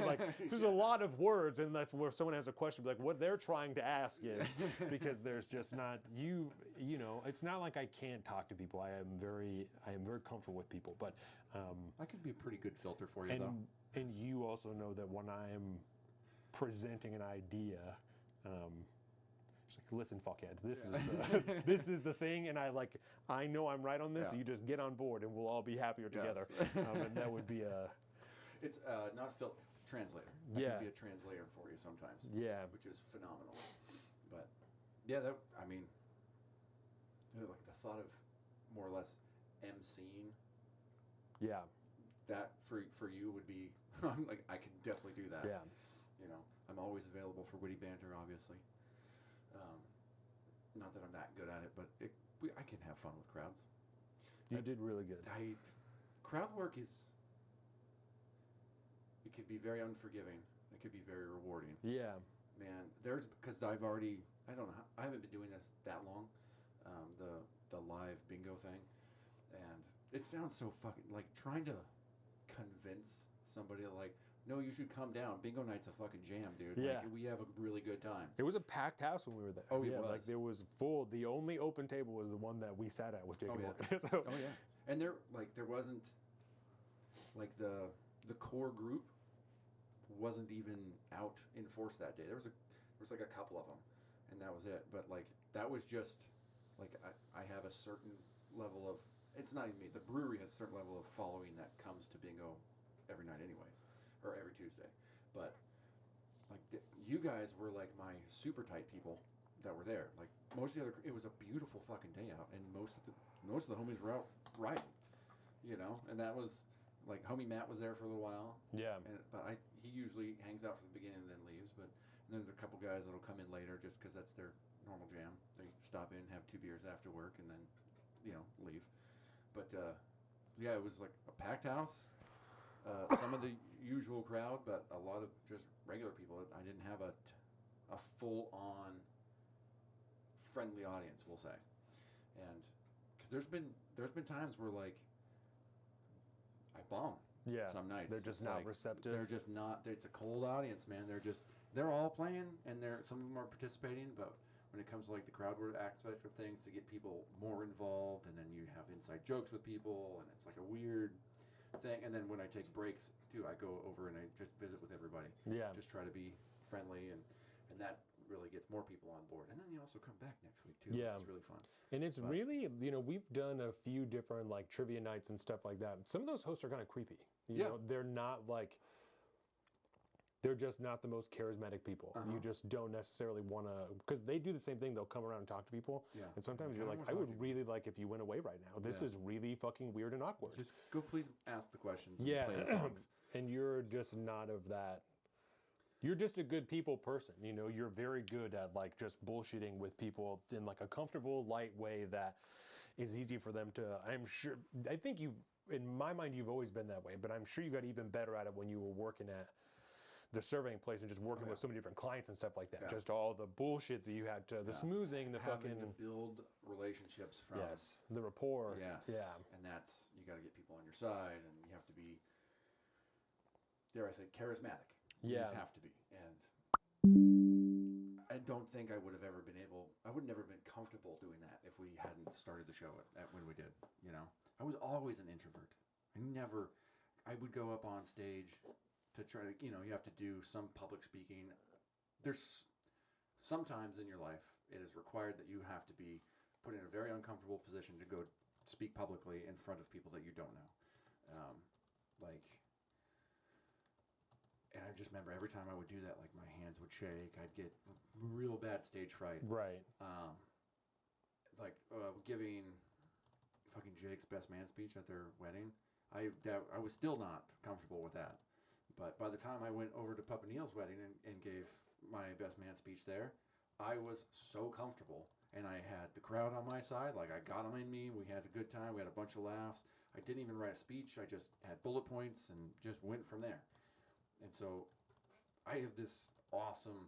like there's a lot of words, and that's where someone has a question, like what they're trying to ask is, because there's just not, it's not like I can't talk to people. I am very comfortable with people, but I could be a pretty good filter for you, though. And you also know that when I'm presenting an idea, like, listen, fuckhead, this is the thing, and I know I'm right on this. So you just get on board, and we'll all be happier together. And that would be It's not a translator. I can be a translator for you sometimes. Yeah, which is phenomenal. But yeah, like the thought of more or less emceeing. Yeah, that for you would be. I'm like, I can definitely do that. Yeah, I'm always available for witty banter, obviously. Not that I'm that good at it, but I can have fun with crowds. You did really good. Crowd work is could be very unforgiving. It could be very rewarding. Yeah. Man, because I don't know, I haven't been doing this that long, the live bingo thing, and it sounds so fucking, like, trying to convince somebody, like, no, you should come down. Bingo night's a fucking jam, dude. Yeah. Like, we have a really good time. It was a packed house when we were there. Oh, it yeah, was. like there was full. The only open table was the one that we sat at with Jake Oh, and yeah. Morgan. So, Oh, yeah. And there wasn't, like, the core group wasn't even out in force that day. There was like a couple of them, and that was it. But, like, that was just, like, I have a certain level of, it's not even me, the brewery has a certain level of following that comes to bingo every night anyways, or every Tuesday. But, like, you guys were, like, my super tight people that were there. Like, it was a beautiful fucking day out, and most of the homies were out riding, you know? And that was, like, homie Matt was there for a little while. yeah. But he usually hangs out for the beginning and then leaves. But and then there's a couple guys that'll come in later just because that's their normal jam. They stop in, have 2 beers after work, and then, leave. But yeah, it was like a packed house. Some of the usual crowd, but a lot of just regular people. I didn't have a full-on friendly audience, we'll say. And because there's been times where, like, I bomb. Yeah. Some nights They're just It's not like, receptive. They're just not. It's a cold audience, man. They're all playing, and some of them are participating. But when it comes to, like, the crowd work aspect of things, to get people more involved, and then you have inside jokes with people, and it's like a weird thing. And then when I take breaks too, I go over and I just visit with everybody. Yeah. Just try to be friendly, and that really gets more people on board. And then they also come back next week too. Yeah. Which is really fun. And it's really, we've done a few different, like, trivia nights and stuff like that. Some of those hosts are kind of creepy. You know, they're not like, they're just not the most charismatic people. You just don't necessarily want to, because they do the same thing. They'll come around and talk to people. Yeah. And sometimes you're like, I would really like if you went away right now. This is really fucking weird and awkward. Just go, please ask the questions. And Yeah. play the songs. And you're just not of that. You're just a good people person. You're very good at, like, just bullshitting with people in, like, a comfortable, light way that is easy for them to, I think in my mind, you've always been that way, but I'm sure you got even better at it when you were working at the surveying place and just working with so many different clients and stuff like that. Just all the bullshit that you had to, the smoozing, the Having fucking... to build relationships from... Yes, the rapport. Yes. Yeah. And that's, you got to get people on your side, and you have to be, dare I say, charismatic. Yeah. You have to be. And I don't think I would have never been comfortable doing that if we hadn't started the show at when we did, I was always an introvert. I would go up on stage to try to, you have to do some public speaking. There's sometimes in your life it is required that you have to be put in a very uncomfortable position to go speak publicly in front of people that you don't know. And I just remember every time I would do that, like, my hands would shake. I'd get real bad stage fright. Right. Giving fucking Jake's best man speech at their wedding, I was still not comfortable with that. But by the time I went over to Papa Neil's wedding and gave my best man speech there, I was so comfortable. And I had the crowd on my side. Like, I got them in me. We had a good time. We had a bunch of laughs. I didn't even write a speech. I just had bullet points and just went from there. And so I have this awesome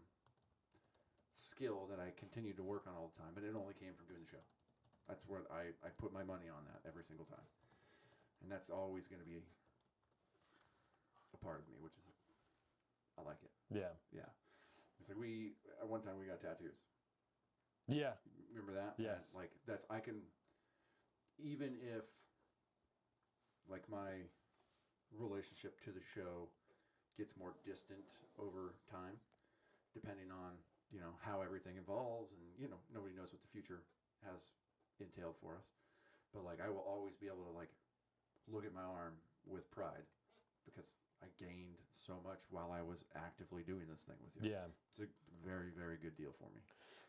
skill that I continue to work on all the time, but it only came from doing the show. That's what I put my money on that every single time. And that's always going to be a part of me, which is, I like it. Yeah. Yeah. It's like at one time we got tattoos. Yeah. Remember that? Yes. And I can, even if, like, my relationship to the show gets more distant over time, depending on, how everything evolves, and, nobody knows what the future has entailed for us. But, like, I will always be able to, like, look at my arm with pride because I gained so much while I was actively doing this thing with you. Yeah. It's a very, very good deal for me.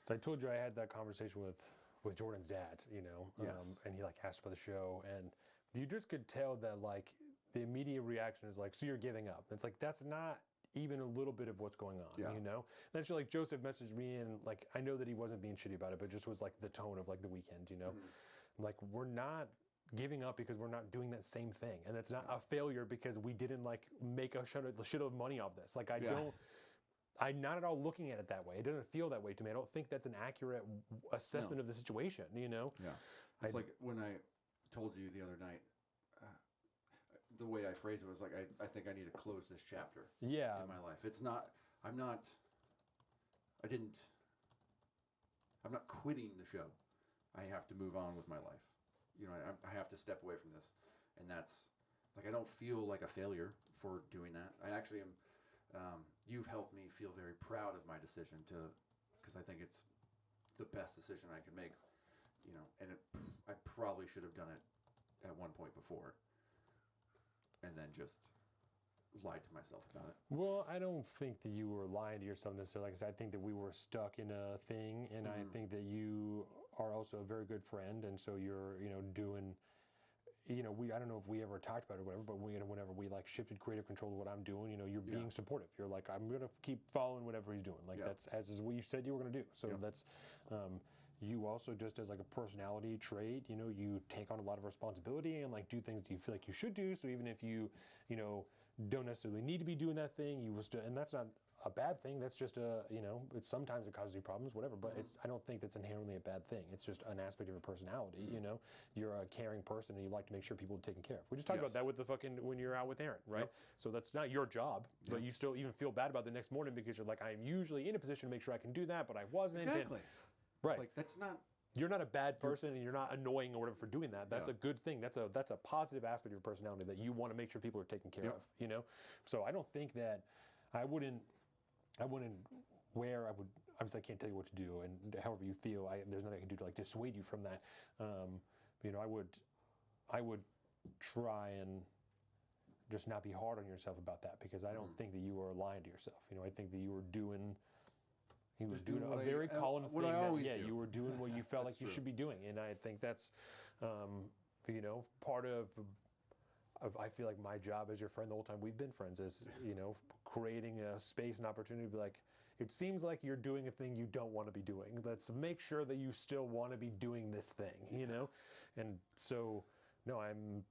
So I told you I had that conversation with Jordan's dad, Yes. and he, like, asked for the show, and you just could tell that, like, the immediate reaction is like, so you're giving up. And it's like, that's not even a little bit of what's going on, And actually, like, Joseph messaged me, and, like, I know that he wasn't being shitty about it, but just was, like, the tone of, like, the weekend, Mm-hmm. Like, we're not giving up because we're not doing that same thing, and it's not a failure because we didn't like make a shit of money off this. Like I'm not at all looking at it that way. It doesn't feel that way to me. I don't think that's an accurate assessment of the situation. You know? Yeah. It's like when I told you the other night. The way I phrased it was like, I think I need to close this chapter in my life. It's not, I'm not quitting the show. I have to move on with my life. You know, I have to step away from this. And that's, like, I don't feel like a failure for doing that. I actually am, you've helped me feel very proud of my decision because I think it's the best decision I can make, you know, and I probably should have done it at one point before. And then just lied to myself about it. Well, I don't think that you were lying to yourself necessarily. Like I said, I think that we were stuck in a thing, and I think that you are also a very good friend, and so you're, you know, doing, you know, I don't know if we ever talked about it or whatever, but whenever we like shifted creative control of what I'm doing, you know, you're being supportive. You're like, I'm going to keep following whatever he's doing. Like that's as is what you said you were going to do. So that's, you also just as like a personality trait, you know, you take on a lot of responsibility and like do things that you feel like you should do. So even if you know, don't necessarily need to be doing that thing, you will still, and that's not a bad thing. That's just you know, it's sometimes it causes you problems, whatever, but I don't think that's inherently a bad thing. It's just an aspect of your personality, you know, you're a caring person and you like to make sure people are taken care of. We just talked about that with the when you're out with Aaron, right? So that's not your job, but you still even feel bad about the next morning because you're like, I'm usually in a position to make sure I can do that, but I wasn't. Exactly. Right. Like that's not. You're not a bad person and you're not annoying or whatever for doing that. That's a good thing. That's a positive aspect of your personality that you want to make sure people are taken care of, you know? So I don't think that I wouldn't obviously I can't tell you what to do, and however you feel, there's nothing I can do to like dissuade you from that. You know, I would try and just not be hard on yourself about that because I don't think that you were lying to yourself. You know, I think that you were doing. He was doing a very Colin thing. That, you were doing what you felt like you should be doing, and I think that's, you know, part of. I feel like my job as your friend the whole time we've been friends is, you know, creating a space and opportunity to be like, it seems like you're doing a thing you don't want to be doing. Let's make sure that you still want to be doing this thing, you know, and so no, I'm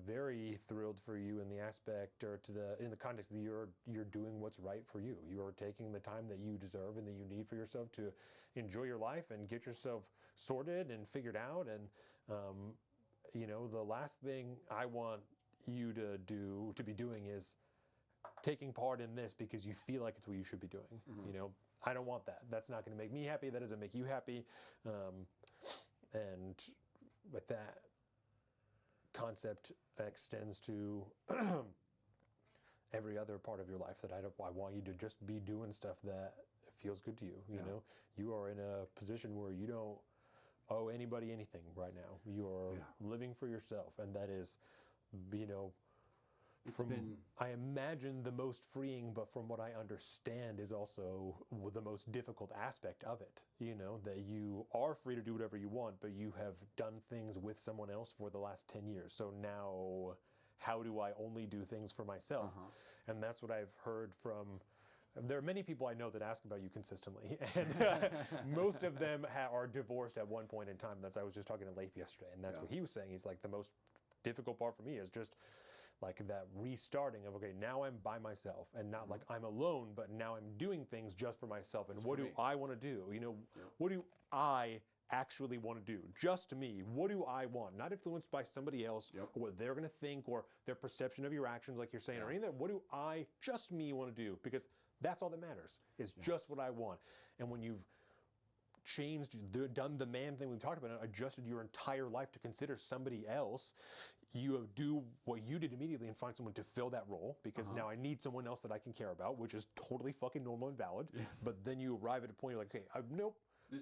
very thrilled for you in the aspect or in the context that you're doing what's right for you. You are taking the time that you deserve and that you need for yourself to enjoy your life and get yourself sorted and figured out. And you know, the last thing I want you to be doing is taking part in this because you feel like it's what you should be doing. You know, I don't want that. That's not going to make me happy. That doesn't make you happy. And with that concept extends to every other part of your life that I want you to just be doing stuff that feels good to you. You know, you are in a position where you don't owe anybody anything right now. You are living for yourself, and that is, you know, I imagine the most freeing, but from what I understand is also the most difficult aspect of it, you know, that you are free to do whatever you want, but you have done things with someone else for the last 10 years. So now how do I only do things for myself? And that's what I've heard from, there are many people I know that ask about you consistently, and most of them are divorced at one point in time. I was just talking to Leif yesterday, and that's what he was saying. He's like, the most difficult part for me is just like that restarting of, okay, now I'm by myself and not like I'm alone, but now I'm doing things just for myself. And what do I want to do? You know, what do I actually want to do? Just me. What do I want? Not influenced by somebody else or what they're going to think or their perception of your actions, like you're saying, or anything. What do I, just me, want to do? Because that's all that matters, is just what I want. And when you've changed, done the man thing we talked about, adjusted your entire life to consider somebody else, you do what you did immediately and find someone to fill that role, because now I need someone else that I can care about, which is totally fucking normal and valid. But then you arrive at a point, you're like, okay, nope.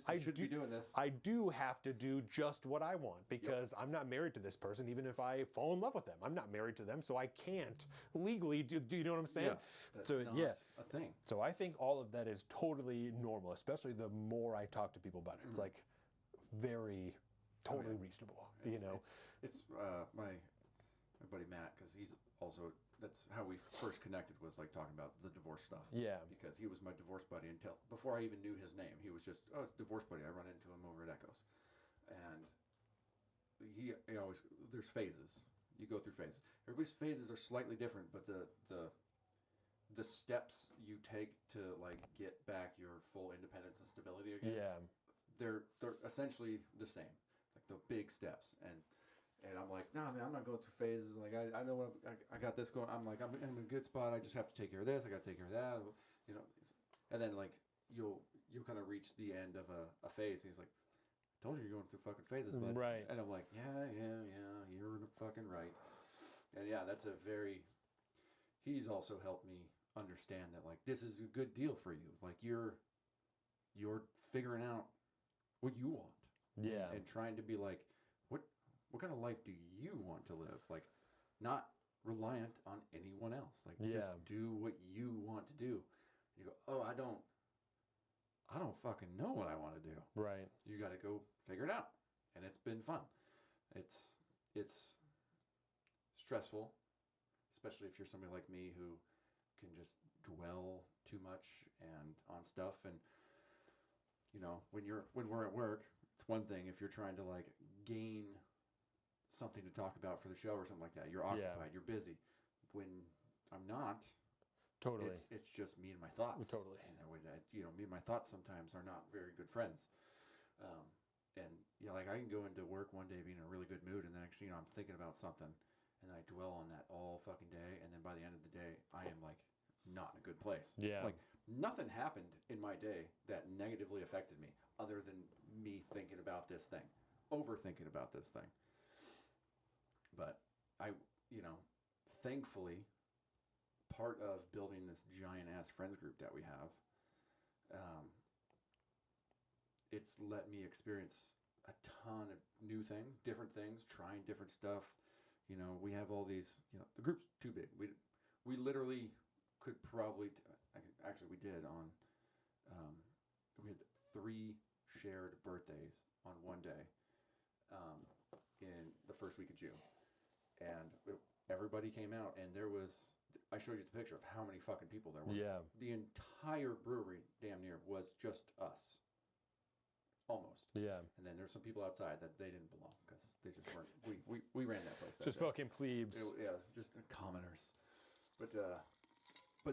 I should be doing this. I do have to do just what I want, because I'm not married to this person, even if I fall in love with them. I'm not married to them, so I can't legally do you know what I'm saying? Yes, that's not a thing. So I think all of that is totally normal, especially the more I talk to people about it. It's like very, totally reasonable. You know, it's my buddy Matt, because he's also, that's how we first connected, was like talking about the divorce stuff. Yeah. Because he was my divorce buddy until, before I even knew his name. He was just, it's divorce buddy. I run into him over at Echoes. And he always, there's phases. You go through phases. Everybody's phases are slightly different, but the steps you take to like get back your full independence and stability again, they're essentially the same, like the big steps. And I'm like, nah, man, I'm not going through phases. Like I know what I got this going. I'm like, I'm in a good spot. I just have to take care of this. I got to take care of that. You know, and then like you'll kind of reach the end of a phase. And he's like, told you you're going through fucking phases, bud. Right. And I'm like, yeah, you're fucking right. And yeah, that's a very. He's also helped me understand that like this is a good deal for you. Like you're figuring out what you want. Yeah. And trying to be like, what kind of life do you want to live? Like, not reliant on anyone else. Like, just do what you want to do. You go, oh, I don't fucking know what I want to do. Right. You got to go figure it out, and it's been fun. It's stressful, especially if you're somebody like me who can just dwell too much and on stuff. And you know, when we're at work, it's one thing if you're trying to like gain something to talk about for the show or something like that. You're occupied, you're busy. When I'm not, totally, it's just me and my thoughts. Totally. And you know, me and my thoughts sometimes are not very good friends. And you know, like I can go into work one day being in a really good mood, and the next thing you know, I'm thinking about something, and I dwell on that all fucking day, and then by the end of the day, I am like not in a good place. Yeah. Like nothing happened in my day that negatively affected me, other than me thinking about this thing, overthinking about this thing. But I, you know, thankfully, part of building this giant ass friends group that we have, it's let me experience a ton of new things, different things, trying different stuff. You know, we have all these, you know, the group's too big. We literally could probably, actually we did on, we had 3 shared birthdays on one day in the first week of June. And everybody came out, and there was, I showed you the picture of how many fucking people there were. Yeah. The entire brewery, damn near, was just us. Almost. Yeah. And then there's some people outside that they didn't belong, because they just weren't, we ran that place that just day. Fucking plebes. Yeah, just commoners. But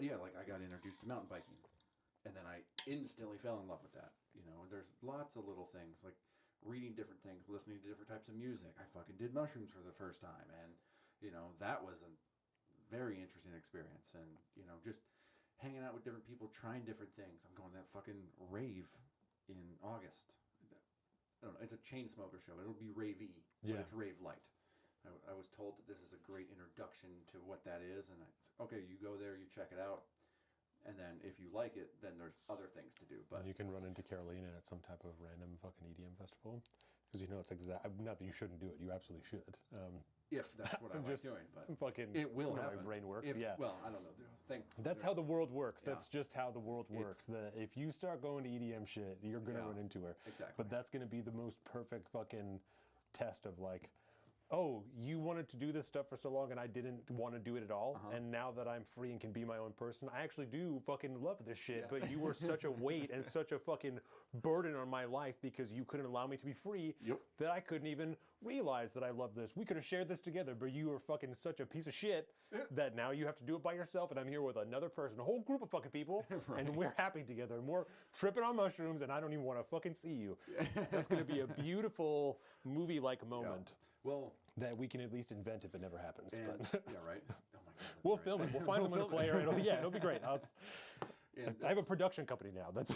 yeah, like I got introduced to mountain biking, and then I instantly fell in love with that. You know, and there's lots of little things, like reading different things, listening to different types of music. I fucking did mushrooms for the first time, and you know, that was a very interesting experience. And you know, just hanging out with different people, trying different things. I'm going to that fucking rave in August. I don't know, it's a chain smoker show. It'll be rave-y, but it's rave light. I was told that this is a great introduction to what that is, and okay, you go there, you check it out, and then if you like it, then there's other things to do. But and you can run into Carolina at some type of random fucking EDM festival, because you know it's not that you shouldn't do it, you absolutely should. If that's what I like doing, but fucking it will happen. My brain works. Well, I don't know. That's how the world works. That's just how the world works. If you start going to EDM shit, you're gonna run into her. Exactly. But that's gonna be the most perfect fucking test of like, oh, you wanted to do this stuff for so long and I didn't want to do it at all. And now that I'm free and can be my own person, I actually do fucking love this shit. But you were such a weight and such a fucking burden on my life because you couldn't allow me to be free that I couldn't even realize that I love this. We could have shared this together, but you were fucking such a piece of shit that now you have to do it by yourself, and I'm here with another person, a whole group of fucking people, and we're happy together, and we're tripping on mushrooms, and I don't even want to fucking see you. That's going to be a beautiful movie-like moment. Well, that we can at least invent if it never happens. And, but yeah, right. Oh my God. We'll film it. We'll find someone to play her. It'll be great. I have a production company now. That's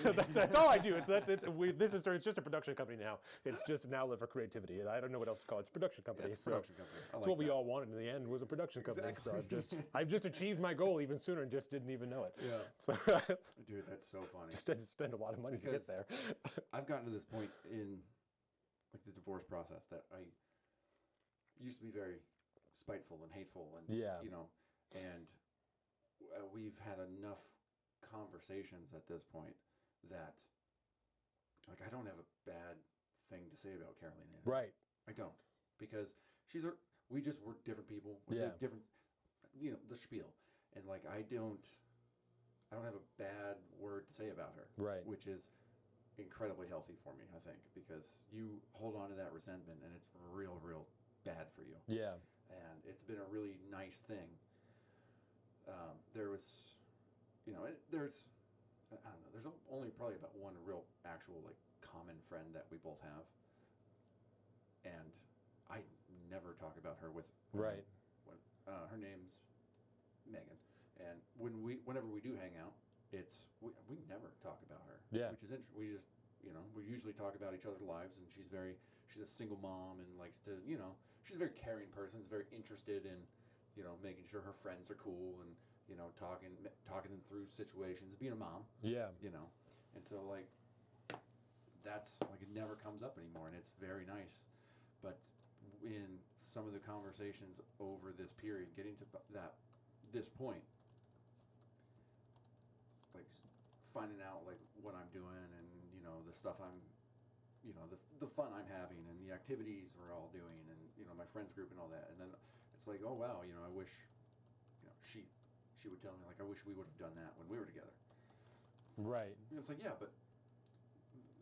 all I do. It's just a production company now. It's just an outlet for creativity. I don't know what else to call it. It's a production company. It's a production company. That's what we all wanted in the end, was a production company. Exactly. So I've just achieved my goal even sooner and just didn't even know it. Yeah. So dude, that's so funny. Just had to spend a lot of money to get there. I've gotten to this point in like the divorce process that I used to be very spiteful and hateful, and you know, and we've had enough conversations at this point that like I don't have a bad thing to say about Carolina. Right. I don't, because we just were different people. Different, you know, the spiel, and like I don't have a bad word to say about her. Right. Which is incredibly healthy for me, I think, because you hold on to that resentment and it's real bad for you. Yeah. And it's been a really nice thing. There was, there's, I don't know, there's only probably about one real actual like common friend that we both have. And I never talk about her with, Right. When, her name's Megan. And whenever we do hang out, we never talk about her. Yeah. Which is interesting. We just, we usually talk about each other's lives, and she's a single mom and likes to, she's a very caring person, is very interested in, making sure her friends are cool and, talking them through situations, being a mom. Yeah. And so like, that's like, it never comes up anymore, and it's very nice. But in some of the conversations over this period, getting to this point, like finding out like what I'm doing and the stuff I'm the fun I'm having and the activities we're all doing and my friends group and all that, and then it's like, oh wow, I wish she would tell me like, I wish we would have done that when we were together. Right. And it's like, yeah, but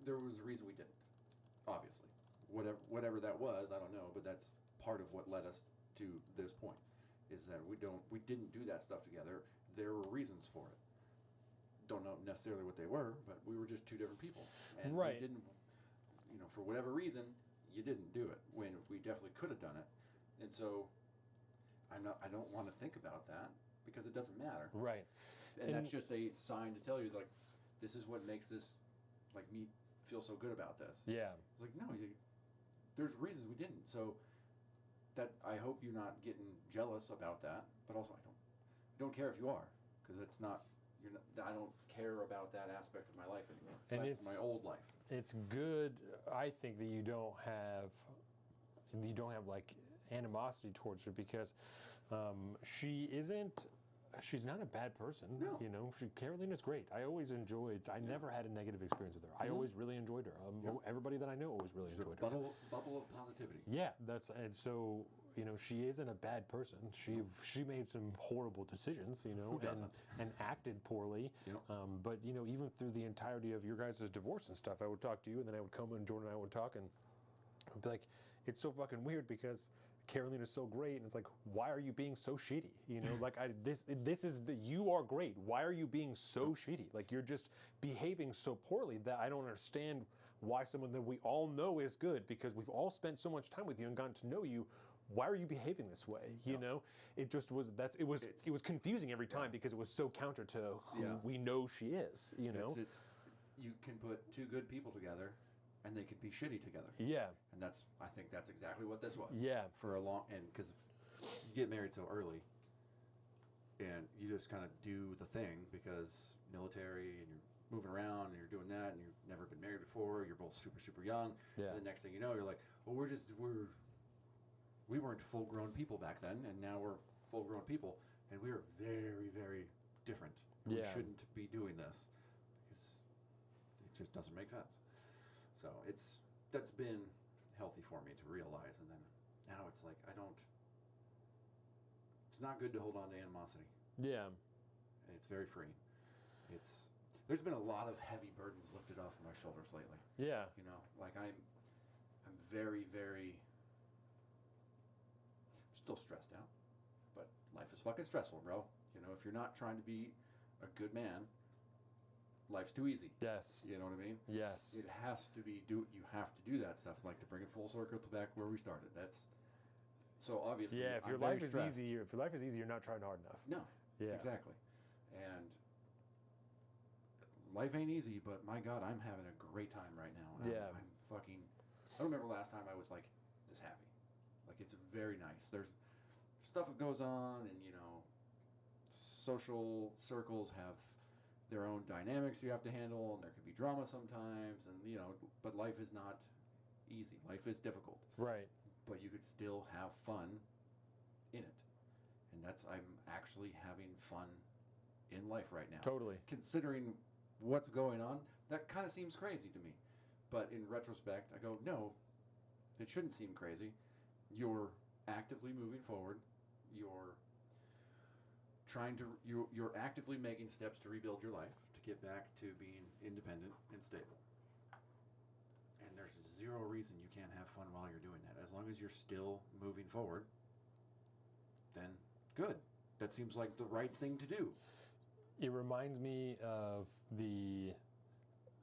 there was a reason we didn't, obviously. Whatever that was, I don't know, but that's part of what led us to this point, is that we didn't do that stuff together. There were reasons for it. Don't know necessarily what they were, but we were just two different people. And right. We didn't, for whatever reason, you didn't do it when we definitely could have done it. And so I don't want to think about that because it doesn't matter. Right. And that's just a sign to tell you like, this is what makes this, like, me feel so good about this. Yeah. It's like, no, there's reasons we didn't. So that I hope you're not getting jealous about that, but also I don't care if you are, because it's not. I don't care about that aspect of my life anymore. And that's my old life. It's good, I think, that you don't have like animosity towards her, because she's not a bad person. No. Carolina's great. I never had a negative experience with her. I always really enjoyed her. Everybody that I know always really enjoyed her. Bubble of positivity. Yeah, and so she isn't a bad person. She made some horrible decisions, and acted poorly. Yep. But even through the entirety of your guys' divorce and stuff, I would talk to you, and then I would come and Jordan and I would talk, and I'd be like, it's so fucking weird because Carolina's so great, and it's like, why are you being so shitty? Like, you are great. Why are you being so shitty? Like, you're just behaving so poorly that I don't understand why someone that we all know is good, because we've all spent so much time with you and gotten to know you. Why are you behaving this way? It just was it was confusing every time, because it was so counter to who we know she is. It's, you can put two good people together, and they could be shitty together. Yeah. And I think that's exactly what this was. Yeah. For a long, and because you get married so early, and you just kind of do the thing because military, and you're moving around, and you're doing that, and you've never been married before. You're both super, super young. Yeah. And the next thing you know, you're like, well, we weren't full-grown people back then, and now we're full-grown people, and we are very, very different. We shouldn't be doing this because it just doesn't make sense. So that's been healthy for me to realize, and then now it's like it's not good to hold on to animosity. Yeah. And it's very freeing. There's been a lot of heavy burdens lifted off of my shoulders lately. Yeah. Like I'm very, very still stressed out, but life is fucking stressful, bro. If you're not trying to be a good man, life's too easy. Yes. You know what I mean? Yes. It has to be you have to do that stuff, like to bring it full circle to back where we started. That's so obviously. Yeah, if your life is easy, you're not trying hard enough. No. Yeah. Exactly. And life ain't easy, but my God, I'm having a great time right now. Yeah. I'm fucking. I don't remember last time I was like this happy. Like, it's very nice. There's stuff that goes on, and social circles have their own dynamics you have to handle, and there could be drama sometimes, and but life is not easy. Life is difficult. Right. But you could still have fun in it. And I'm actually having fun in life right now. Totally. Considering what's going on, that kind of seems crazy to me. But in retrospect, I go, no, it shouldn't seem crazy. You're actively moving forward. You're actively making steps to rebuild your life, to get back to being independent and stable. there's zero reason you can't have fun while you're doing that. As long as you're still moving forward, then good. That seems like the right thing to do. It reminds me of the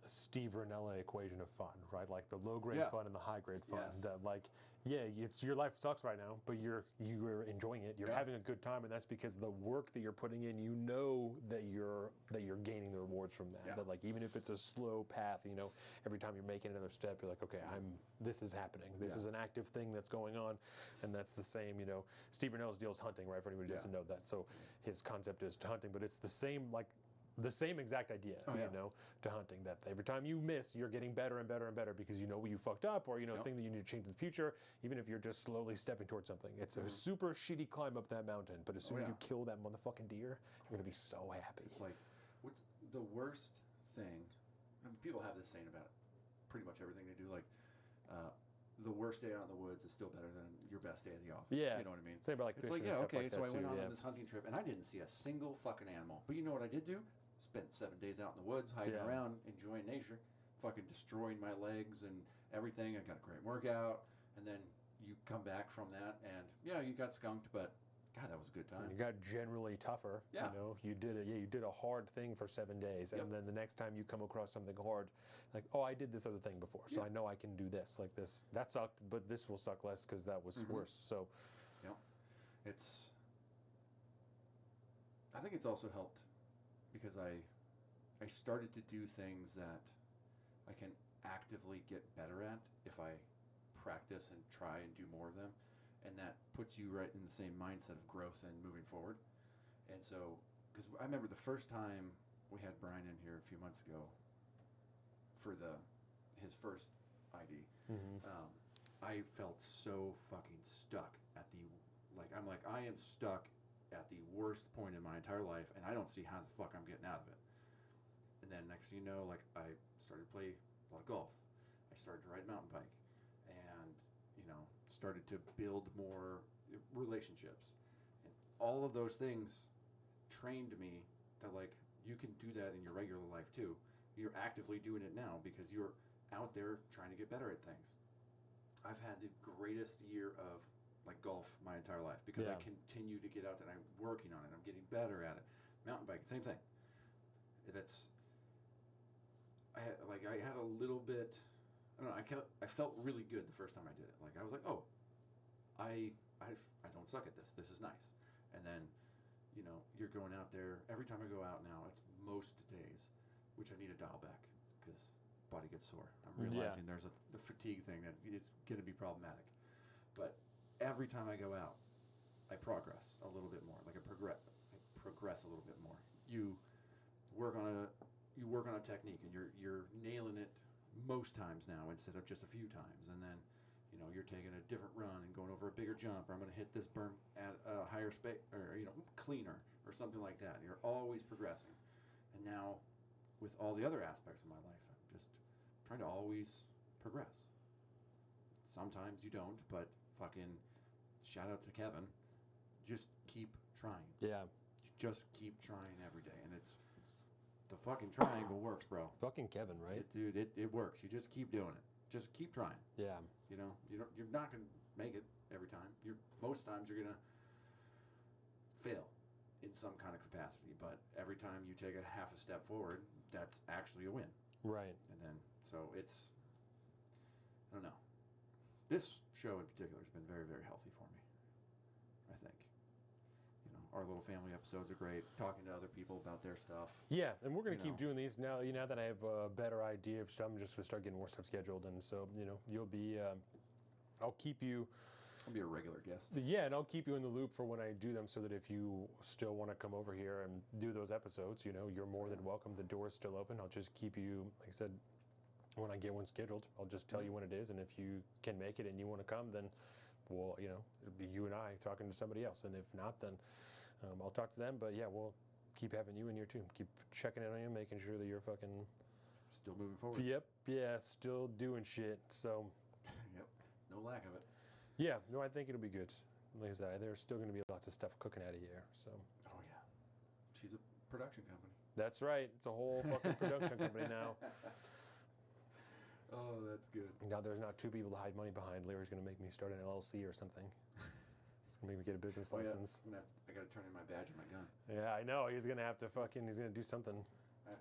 Steve Ranella equation of fun, right? Like the low grade fun and the high grade fun. Yes. That like, yeah, it's your life sucks right now, but you're enjoying it. You're having a good time, and that's because the work that you're putting in, you know that you're gaining the rewards from that. Yeah. That like even if it's a slow path, you know, every time you're making another step, you're like, okay, this is happening. This is an active thing that's going on, and that's the same. You know, Steve Ranella's deal is hunting, right? For anybody who doesn't know that, so his concept is to hunting, but it's the same like. The same exact idea, you know, to hunting. That every time you miss, you're getting better and better and better because you know you fucked up, or you know, thing that you need to change in the future. Even if you're just slowly stepping towards something, it's a super shitty climb up that mountain. But as soon as you kill that motherfucking deer, you're gonna be so happy. It's like, what's the worst thing? I mean, people have this saying about pretty much everything they do. Like, the worst day out in the woods is still better than your best day at the office. Yeah, you know what I mean. Same about like it's fishing like, and stuff okay, like so that I went too, on this hunting trip and I didn't see a single fucking animal. But you know what I did do? Spent 7 days out in the woods, hiking around, enjoying nature, fucking destroying my legs and everything. I got a great workout, and then you come back from that, and you got skunked, but God, that was a good time. You got generally tougher. Yeah. You know, you did it. Yeah, you did a hard thing for 7 days, and then the next time you come across something hard, like, oh, I did this other thing before, so I know I can do this. Like this, that sucked, but this will suck less because that was worse. So, I think it's also helped because I started to do things that I can actively get better at if I practice and try and do more of them, and that puts you right in the same mindset of growth and moving forward. And so, because I remember the first time we had Brian in here a few months ago for his first ID, I felt so fucking stuck at I am stuck at the worst point in my entire life, and I don't see how the fuck I'm getting out of it. And then next thing you know, like, I started to play a lot of golf. I started to ride a mountain bike, and you know, started to build more relationships, and all of those things trained me that like you can do that in your regular life too. You're actively doing it now because you're out there trying to get better at things. I've had the greatest year of like golf my entire life because I continue to get out there and I'm working on it. I'm getting better at it. Mountain bike, same thing. I had a little bit. I don't know. I felt really good the first time I did it. Like I was like, oh, I don't suck at this. This is nice. And then, you know, you're going out there. Every time I go out now, it's most days, which I need to dial back because body gets sore. I'm realizing there's the fatigue thing that it's going to be problematic. But every time I go out, I progress a little bit more. Like I progress a little bit more. You work on a technique, and you're nailing it most times now instead of just a few times. And then, you know, you're taking a different run and going over a bigger jump, or I'm going to hit this berm at a higher space, or you know, cleaner, or something like that. And you're always progressing. And now, with all the other aspects of my life, I'm just trying to always progress. Sometimes you don't, but fucking shout out to Kevin. Just keep trying. Yeah. Just keep trying every day, and it's the fucking triangle works, bro. Fucking Kevin, right? It works. You just keep doing it. Just keep trying. Yeah. You know, you're not gonna make it every time. Most times you're gonna fail in some kind of capacity, but every time you take a half a step forward, that's actually a win. Right. And then so it's, I don't know. This show in particular has been very, very healthy for me, I think. You know, our little family episodes are great, talking to other people about their stuff. Yeah, and we're going to keep doing these now. You know that I have a better idea of stuff, I'm just going to start getting more stuff scheduled. And so, you know, you'll be, I'll keep you. I'll be a regular guest. Yeah, and I'll keep you in the loop for when I do them so that if you still want to come over here and do those episodes, you know, you're more than welcome. The door's still open. I'll just keep you, like I said, when I get one scheduled, I'll just tell you when it is, and if you can make it and you want to come, then we'll, you know, it'll be you and I talking to somebody else, and if not, then I'll talk to them. But yeah, we'll keep having you in here too. Keep checking in on you, making sure that you're fucking still moving forward. Yep, yeah, still doing shit. So, yep, no lack of it. Yeah, no, I think it'll be good. Like I said, there's still going to be lots of stuff cooking out of here. So. Oh yeah, she's a production company. That's right. It's a whole fucking production company now. Oh, that's good. Now there's not 2 people to hide money behind. Larry's going to make me start an LLC or something. It's going to make me get a business license. Yeah. I got to turn in my badge and my gun. Yeah, I know. He's going to have to he's going to do something. I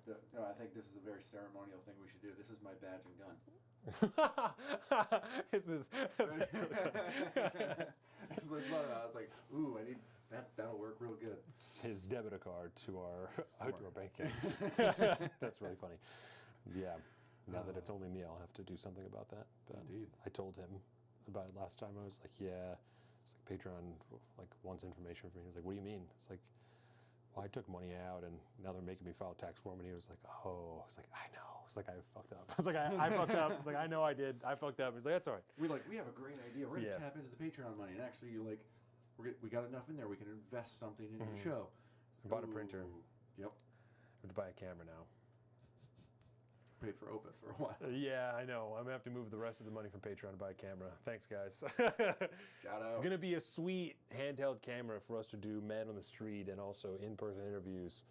think this is a very ceremonial thing we should do. This is my badge and gun. That's really funny. I was like, ooh, I need that. That'll work real good. It's his debit card to our outdoor bank account. That's really funny. Yeah. Now that it's only me, I'll have to do something about that. But Indeed. I told him about it last time. I was like, yeah, it's like Patreon wants information from me. He was like, what do you mean? It's like, well, I took money out and now they're making me file tax form. And he was like, oh, it's like, I know. It's like, I fucked up. I was like, I fucked up. It's like, I know I did. I fucked up. He's like, that's all right. We have a great idea. We're going to tap into the Patreon money. And actually, we got enough in there. We can invest something into the show. I bought a printer. Yep. I have to buy a camera now. Paid for Opus for a while. Yeah, I know. I'm going to have to move the rest of the money from Patreon to buy a camera. Thanks, guys. Shout out. It's going to be a sweet handheld camera for us to do man on the street and also in-person interviews,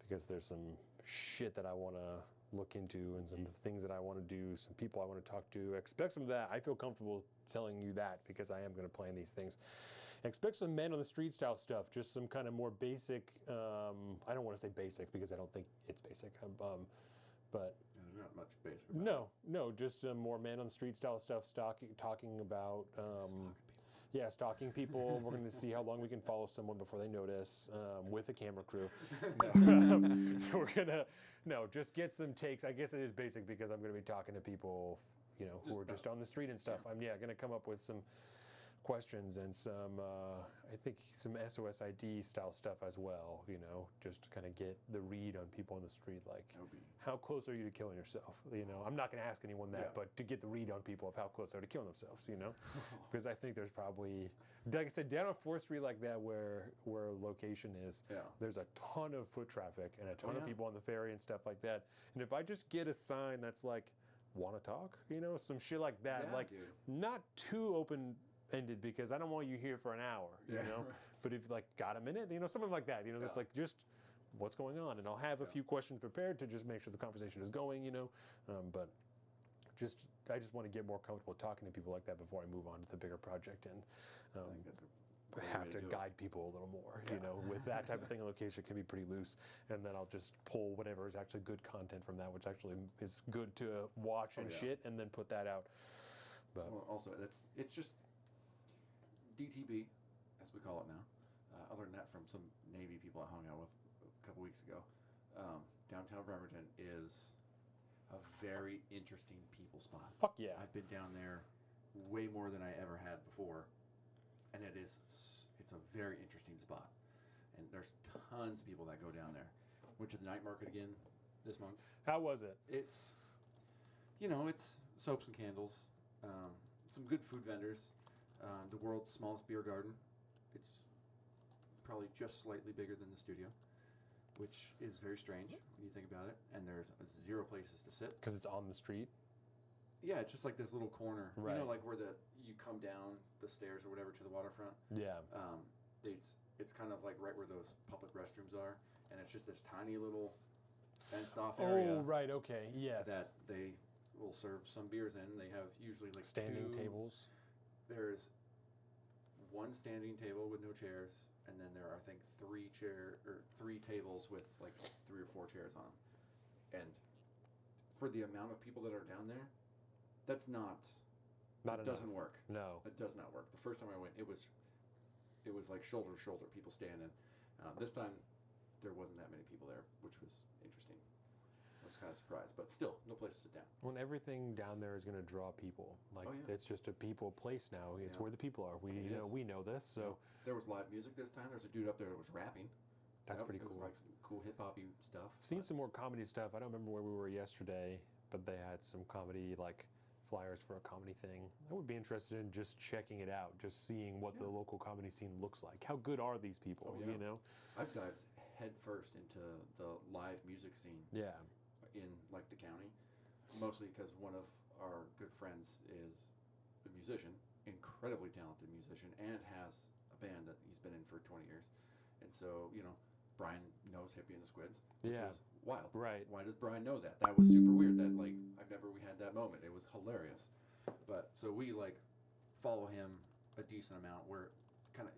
because there's some shit that I want to look into and some things that I want to do, some people I want to talk to. Expect some of that. I feel comfortable telling you that because I am going to plan these things. Expect some men on the street style stuff, just some kind of more basic, I don't want to say basic because I don't think it's basic, but there's not much basic. No, just more man on the street style stuff, talking about, stalking people. We're going to see how long we can follow someone before they notice with a camera crew. We're going to, just get some takes. I guess it is basic because I'm going to be talking to people, who are just on the street and stuff. I'm going to come up with some questions and some, I think some SOS ID style stuff as well, just to kind of get the read on people on the street, like how close are you to killing yourself? I'm not going to ask anyone that, but to get the read on people of how close they are to killing themselves, because I think there's probably, like I said, down on 4th Street like that where location is, there's a ton of foot traffic and a ton of people on the ferry and stuff like that. And if I just get a sign that's like, want to talk, some shit like that, not too open-ended because I don't want you here for an hour, but if got a minute, something like that, that's like just what's going on, and I'll have a few questions prepared to just make sure the conversation is going, but I just want to get more comfortable talking to people like that before I move on to the bigger project and I think that's have to guide people a little more, with that type of thing. Location can be pretty loose, and then I'll just pull whatever is actually good content from that, which actually is good to watch and shit, and then put that out. But also, it's just DTB, as we call it now. Other than that, from some Navy people I hung out with a couple weeks ago, downtown Bremerton is a very interesting people spot. Fuck yeah. I've been down there way more than I ever had before, and it's a very interesting spot. And there's tons of people that go down there. Went to the night market again this month. How was it? It's, it's soaps and candles, some good food vendors, the world's smallest beer garden. It's probably just slightly bigger than the studio, which is very strange when you think about it. And there's 0 places to sit. Because it's on the street? Yeah, it's just like this little corner. Right. Like where you come down the stairs or whatever to the waterfront. Yeah. It's kind of like right where those public restrooms are. And it's just this tiny little fenced off area. Oh, right, okay, yes. That they will serve some beers in. They have usually like standing 2 tables. There's 1 standing table with no chairs, and then there are, I think, 3 tables with like 3 or 4 chairs on them. And for the amount of people that are down there, that's not it enough. Doesn't work. No, it does not work. The first time I went, it was like shoulder to shoulder, people standing. This time, there wasn't that many people there, which was interesting. I was kind of surprised, but still, no place to sit down. When everything down there is going to draw people, it's just a people place now. It's where the people are. We know this. So there was live music this time. There's a dude up there that was rapping. That's pretty cool. It was like some cool hip hoppy stuff. I've seen some more comedy stuff. I don't remember where we were yesterday, but they had some comedy flyers for a comedy thing. I would be interested in just checking it out, just seeing what the local comedy scene looks like. How good are these people? I've dived head first into the live music scene. Yeah. In the county, mostly because one of our good friends is a musician, incredibly talented musician, and has a band that he's been in for 20 years. And so, Brian knows Hippie and the Squids, which was wild. Right. Why does Brian know that? That was super weird. That like I remember we had that moment. It was hilarious. But so we like follow him a decent amount. We're kind of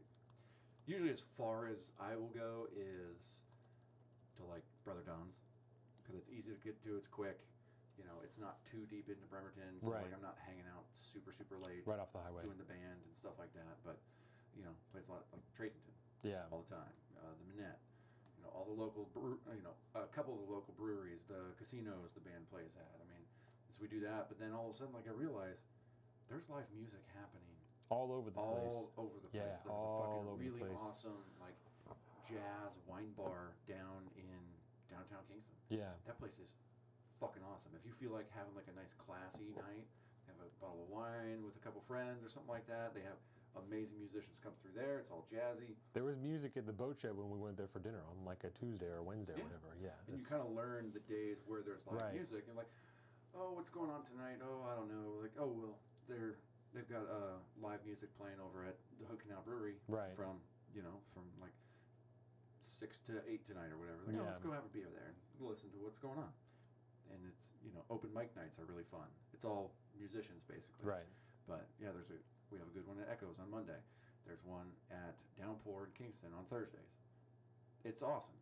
usually as far as I will go is to like Brother Don's because it's easy to get to. It's quick. You know, it's not too deep into Bremerton, so Right. like I'm not hanging out super late. Right off the highway. Doing the band and stuff like that. But you know, plays a lot like Tracington. Yeah. All the time. The Minette. You know, all the local a couple of the local breweries, the casinos the band plays at. I mean, so we do that, but then all of a sudden, like I realize, there's live music happening all over the place. All over the place. Yeah, There's all a fucking over the really place. awesome like jazz wine bar down in downtown Kingston. Yeah. That place is fucking awesome. If you feel like having like a nice classy night, have a bottle of wine with a couple friends or something like that, they have amazing musicians come through there. It's all jazzy. There was music at the boat shed when we went there for dinner on like a Tuesday or Wednesday or whatever. Yeah. And you kind of learn the days where there's live Right. music and like, oh, what's going on tonight? Oh, I don't know. Like, oh well, they've got live music playing over at the Hood Canal Brewery Right. from like 6 to 8 tonight or whatever. Like, oh, let's go have a beer there and listen to what's going on. And it's open mic nights are really fun. It's all musicians basically. Right. But yeah, we have a good one at Echoes on Monday. There's one at Downpour in Kingston on Thursdays. It's awesome,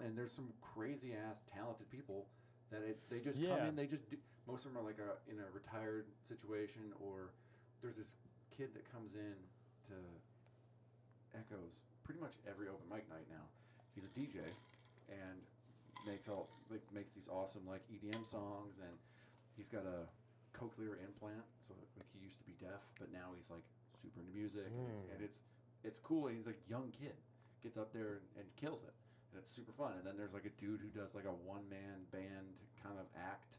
and there's some crazy ass talented people that they just come in. They just do. Most of them are like in a retired situation, or there's this kid that comes in to Echoes pretty much every open mic night now. He's a DJ and makes these awesome like EDM songs, and he's got a cochlear implant, so like he used to be deaf, but now he's like super into music, and it's cool. He's like a young kid, gets up there and kills it, and it's super fun. And then there's like a dude who does like a one-man band kind of act,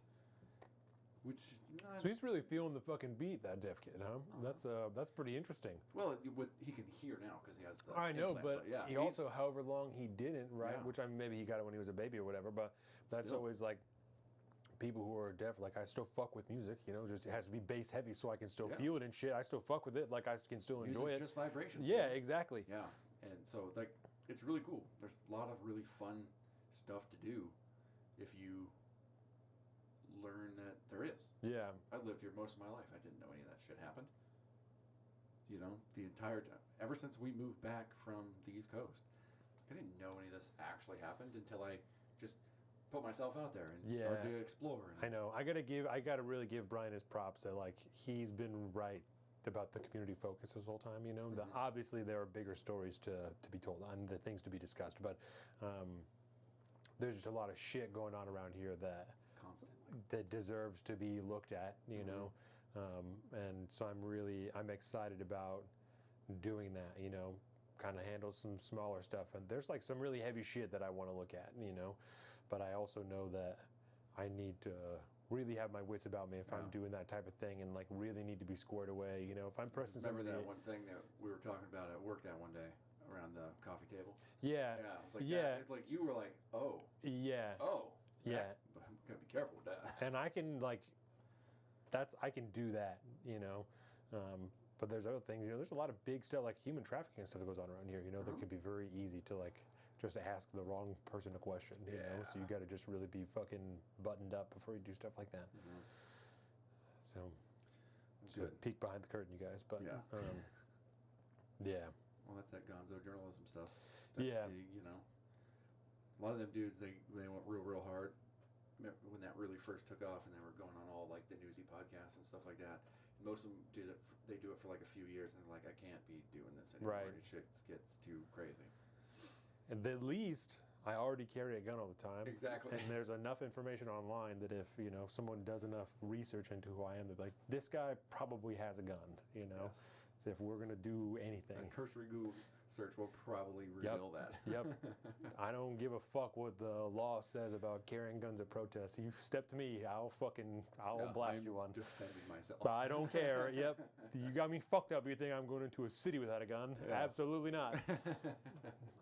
which So he's really feeling the fucking beat, that deaf kid, huh? That's pretty interesting. well, he can hear now because he has the I know, implant, but yeah, he also, however long he didn't, right? Yeah. Which maybe he got it when he was a baby or whatever, but that's Still. always like people who are deaf, like I still fuck with music, just it has to be bass heavy so I can still feel it and shit. I still fuck with it, like I can still enjoy it. Just vibration. Yeah, exactly. Yeah, and so like it's really cool. There's a lot of really fun stuff to do if you learn that there is. Yeah. I lived here most of my life. I didn't know any of that shit happened. The entire time, ever since we moved back from the East Coast, I didn't know any of this actually happened until I just put myself out there and started to explore. I know. I gotta really give Brian his props that like he's been right about the community focus this whole time. Obviously there are bigger stories to be told and the things to be discussed, but there's just a lot of shit going on around here that deserves to be looked at. And so I'm excited about doing that. Kind of handle some smaller stuff, and there's like some really heavy shit that I want to look at. But I also know that I need to really have my wits about me if I'm doing that type of thing, and like really need to be squared away. If I'm pressing Remember that one thing that we were talking about at work that one day around the coffee table? Yeah. Yeah. It was like that. It's like you were like, oh. Yeah. Oh. Yeah. I'm gonna be careful with that. And I can I can do that. But there's other things. There's a lot of big stuff like human trafficking and stuff that goes on around here. That can be very easy to like just ask the wrong person a question. So you got to just really be fucking buttoned up before you do stuff like that. So Good. Peek behind the curtain, you guys. But yeah. Well, that's that gonzo journalism stuff. That's a lot of them dudes, they went real hard when that really first took off, and they were going on all like the newsy podcasts and stuff like that. Most of them they do it for like a few years, and they're like, I can't be doing this anymore. Right. It shit gets too crazy. And at least I already carry a gun all the time. Exactly. And there's enough information online that if someone does enough research into who I am, they're like, this guy probably has a gun. Yes. So if we're gonna do anything, A cursory Google search will probably reveal that. Yep. I don't give a fuck what the law says about carrying guns at protests. You step to me, I'll blast you one. Defending myself. But I don't care. Yep. You got me fucked up. You think I'm going into a city without a gun? Yeah. Absolutely not.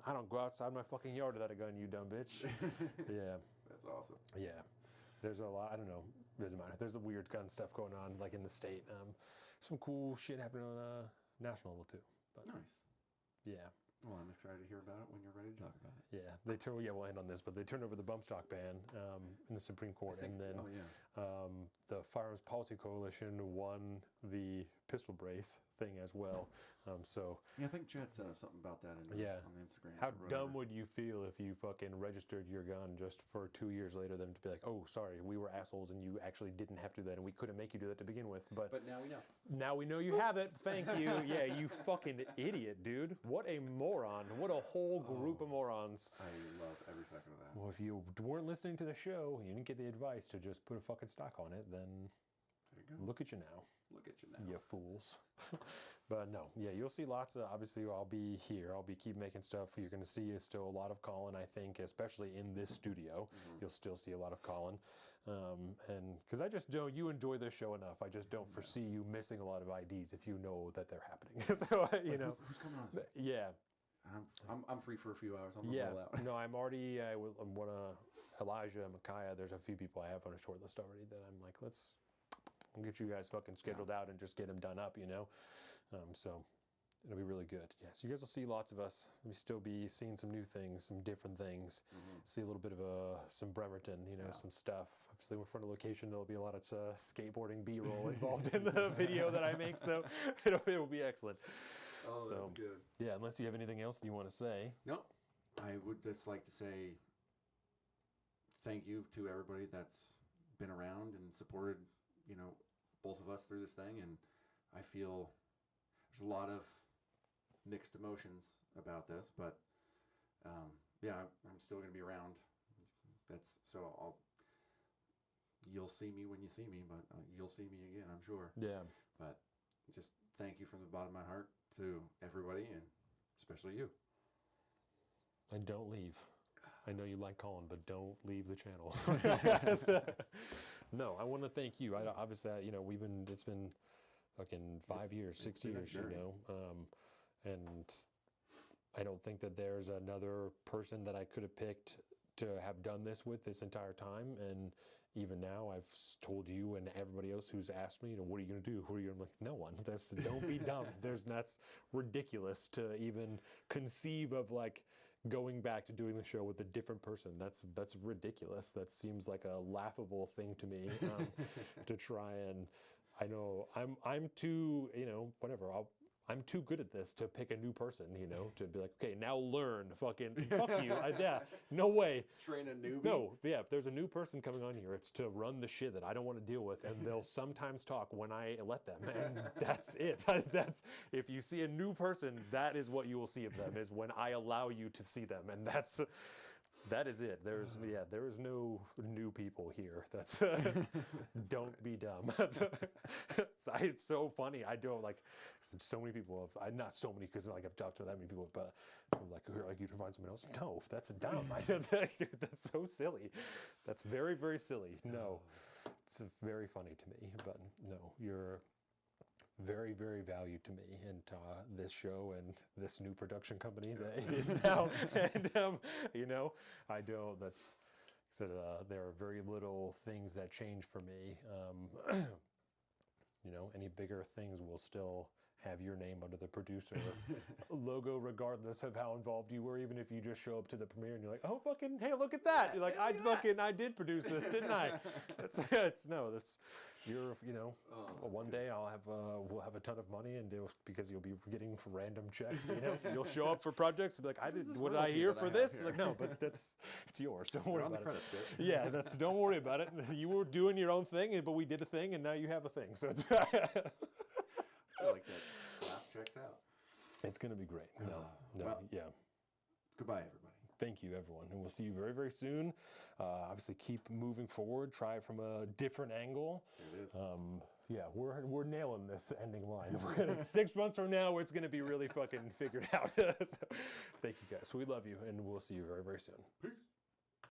I don't go outside my fucking yard without a gun, you dumb bitch. Yeah. That's awesome. Yeah. There's a lot, I don't know, doesn't matter. There's the weird gun stuff going on, like in the state. Some cool shit happening on a national level too. But Nice. yeah. Well, I'm excited to hear about it when you're ready to talk about it. Yeah. we'll end on this, but they turned over the bump stock ban in the Supreme Court, and then the Firearms Policy Coalition won the pistol brace thing as well. So I think Chad said something about that on Instagram. How dumb would you feel if you fucking registered your gun just for 2 years later, then to be like, oh, sorry, we were assholes and you actually didn't have to do that, and we couldn't make you do that to begin with. But now we know. Now we know you have it. Thank you. Yeah, you fucking idiot, dude. What a moron. What a whole group of morons. I love every second of that. Well, if you weren't listening to the show, you didn't get the advice to just put a fucking stock on it, then there you go. Look at you now. Look at you now. You fools. But no, yeah, you'll see lots of, obviously I'll be here. I'll be keep making stuff. You're going to see still a lot of Colin, I think, especially in this studio. You'll still see a lot of Colin. And because I just don't, you enjoy this show enough. I just don't foresee you missing a lot of IDs if you know that they're happening. So, you know. Who's coming on? Yeah. I'm free for a few hours. I'm yeah. roll out. No, I'm already, I want to, Elijah, Micaiah, there's a few people I have on a short list already that I'm like, let's get you guys fucking scheduled out and just get them done up, you know? So it'll be really good. Yeah, so you guys will see lots of us. We still be seeing some new things, some different things. See a little bit of some Bremerton, you know, some stuff. Obviously, we're from a location, there'll be a lot of skateboarding B-roll involved in the video that I make, so it'll be excellent. Oh, so, that's good. Yeah, unless you have anything else that you want to say. No, I would just like to say thank you to everybody that's been around and supported, you know, both of us through this thing, and I feel there's a lot of mixed emotions about this, but yeah, I'm still going to be around. You'll see me when you see me, but you'll see me again, I'm sure. Yeah. But just thank you from the bottom of my heart to everybody, and especially you. And don't leave. I know you like Colin, but don't leave the channel. No, I want to thank you. Obviously, you know, it's been fucking 5 years, 6 years, you know, and I don't think that there's another person that I could have picked to have done this with this entire time. And even now, I've told you and everybody else who's asked me, you know, what are you going to do? Who are you going to, like, no one. Don't be dumb. That's ridiculous to even conceive of, like, going back to doing the show with a different person. That's ridiculous. That seems like a laughable thing to me, to try and, I know I'm too, you know, whatever, I'm too good at this to pick a new person, you know, to be like, okay, now learn, fuck you. Yeah, no way. Train a newbie? No, yeah, if there's a new person coming on here, it's to run the shit that I don't want to deal with, and they'll sometimes talk when I let them, and that's it. If you see a new person, that is what you will see of them, is when I allow you to see them, and that is it. There is no new people here. Don't be dumb. It's so funny. I don't like so many people. Not so many because like I've talked to that many people, but like you can find someone else. No, that's dumb. That's so silly. That's very, very silly. No, it's very funny to me. But no, you're very, very valued to me and this show and this new production company that it is now. And you know, there are very little things that change for me. You know, any bigger things will still have your name under the producer logo, regardless of how involved you were. Even if you just show up to the premiere and you're like, oh, fucking, hey, look at that. You're like, I did produce this, didn't I? You know, one day we'll have a ton of money, and because you'll be getting random checks, you know, you'll show up for projects and be like, what did I hear for this? Like, no, but it's yours. Don't worry about it. Yeah, don't worry about it. You were doing your own thing, but we did a thing, and now you have a thing. So it's I feel like that last checks out. It's going to be great. Yeah. Goodbye, everybody. Thank you, everyone. And we'll see you very, very soon. Obviously, keep moving forward. Try it from a different angle. It is. Yeah, we're nailing this ending line. 6 months from now, it's going to be really fucking figured out. So, thank you, guys. We love you, and we'll see you very, very soon. Peace.